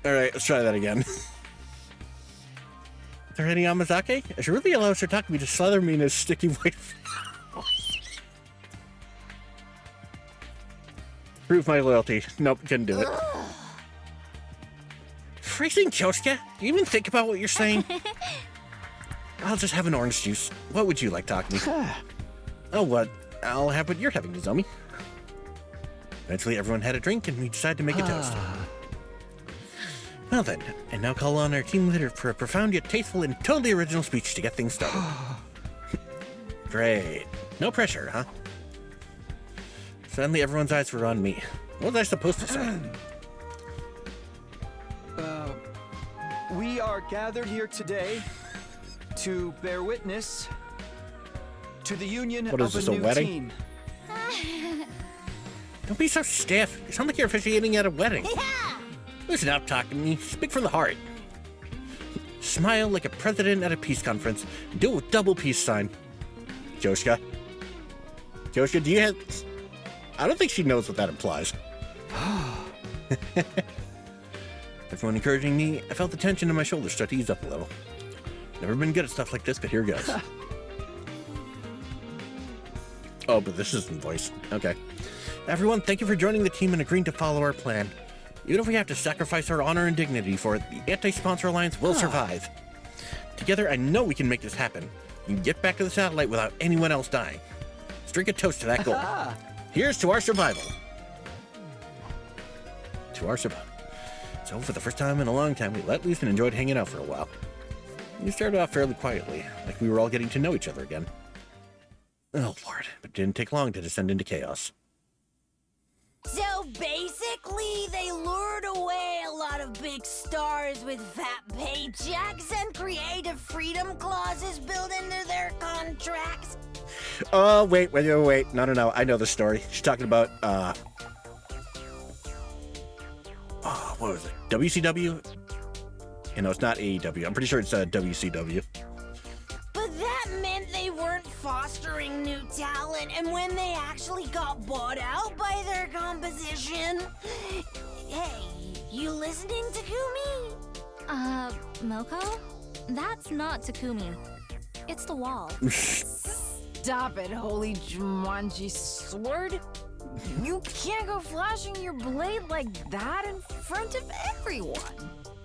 Alright, let's try that again. Is there any Yamazake? I should really allow Sir Takumi to slather me in his sticky white... Prove my loyalty. Nope, couldn't do it. Freaking Kyoshika, do you even think about what you're saying? I'll just have an orange juice. What would you like, Takumi? Oh, what? I'll have what you're having, Nozomi. Eventually, everyone had a drink, and we decided to make a toast. Well then, and now call on our team leader for a profound yet tasteful and totally original speech to get things started. Great. No pressure, huh? Suddenly, everyone's eyes were on me. What was I supposed to say? We are gathered here today to bear witness to the union What is of this, a a new wedding? team. Don't be so stiff. You sound like you're officiating at a wedding. Yeah. Listen up, Takumi. Speak from the heart. Smile like a president at a peace conference. Do it with double peace sign. Kyoshika. Kyoshika, do you have... I don't think she knows what that implies. Everyone encouraging me, I felt the tension in my shoulders start to ease up a little. Never been good at stuff like this, but here goes. Oh, but this isn't voice. Okay. Everyone, thank you for joining the team and agreeing to follow our plan. Even if we have to sacrifice our honor and dignity for it, the Anti-Sponsor Alliance will survive. Together, I know we can make this happen. We can get back to the satellite without anyone else dying. Let's drink a toast to that goal. Here's to our survival. To our survival. So, for the first time in a long time, we let loose and enjoyed hanging out for a while. We started off fairly quietly, like we were all getting to know each other again. Oh, Lord, but it didn't take long to descend into chaos. So basically, they lured away a lot of big stars with fat paychecks and creative freedom clauses built into their contracts. Oh, wait. No. I know the story. She's talking about, what was it? WCW? You know, it's not AEW. I'm pretty sure it's WCW. some new talent, and when they actually got bought out by their competition... Hey, you listening, Takumi? Moko? That's not Takumi. It's the wall. Stop it, holy Jumanji sword! You can't go flashing your blade like that in front of everyone.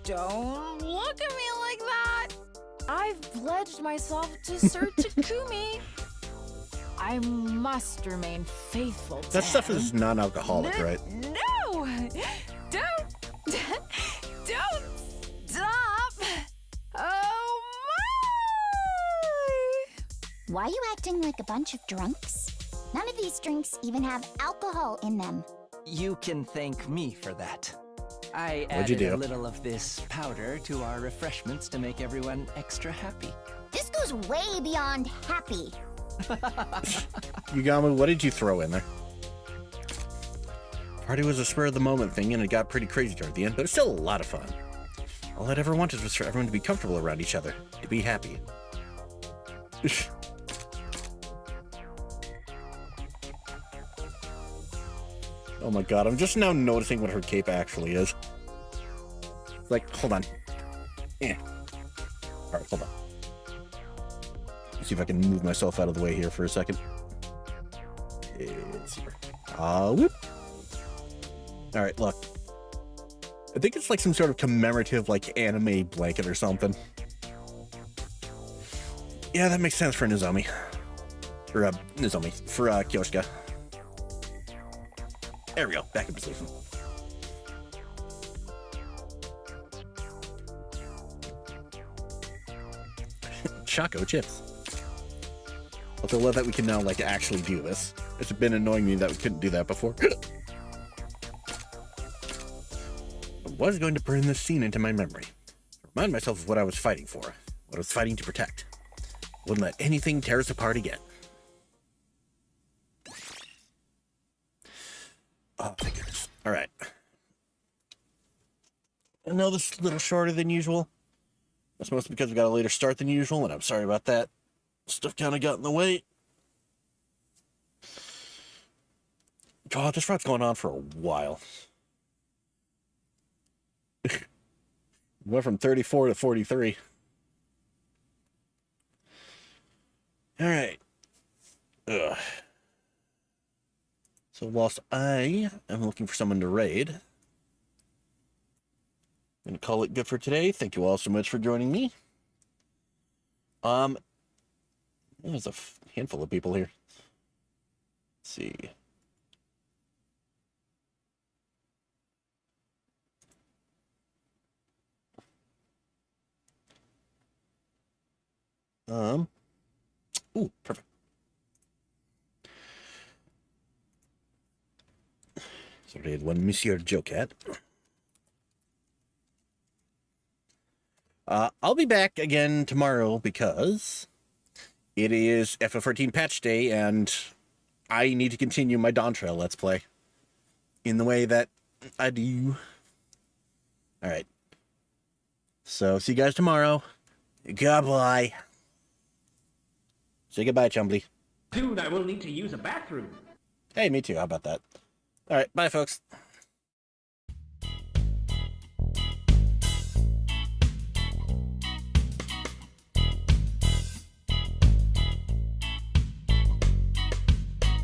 Don't look at me like that. I've pledged myself to Sir Takumi. I must remain faithful to That stuff him. is non-alcoholic, right? No! Don't stop! Oh my! Why are you acting like a bunch of drunks? None of these drinks even have alcohol in them. You can thank me for that. I What'd you added do? a little of this powder to our refreshments to make everyone extra happy. This goes way beyond happy. Yugamu, what did you throw in there? Party was a spur of the moment thing, and it got pretty crazy toward the end, but it's still a lot of fun. All I'd ever wanted was for everyone to be comfortable around each other, to be happy. Oh my god, I'm just now noticing what her cape actually is. Like, hold on. Alright, hold on. Let's see if I can move myself out of the way here for a second. It's here. Whoop. Alright, look. I think it's like some sort of commemorative, like, anime blanket or something. Yeah, that makes sense for Nozomi. For, Nozomi. For, Kyoshika. There we go. Back in position. Choco chips. Also love that we can now, like, actually do this. It's been annoying me that we couldn't do that before. I was going to burn this scene into my memory. Remind myself of what I was fighting for. What I was fighting to protect. Wouldn't let anything tear us apart again. Oh, thank goodness. Alright. I know this is a little shorter than usual. That's mostly because we got a later start than usual, and I'm sorry about that. Stuff kind of got in the way. God, this rout's going on for a while. Went from 34 to 43. Alright. Ugh. So whilst I am looking for someone to raid, I'm going to call it good for today. Thank you all so much for joining me. There's a handful of people here. Let's see. Ooh, perfect. So we had one Monsieur Jocat. I'll be back again tomorrow because it is FF14 patch day and I need to continue my Dawn Trail Let's Play in the way that I do. Alright. So, see you guys tomorrow. Goodbye. Say goodbye, Chumbly. Soon I will need to use a bathroom. Hey, me too. How about that? Alright, bye, folks.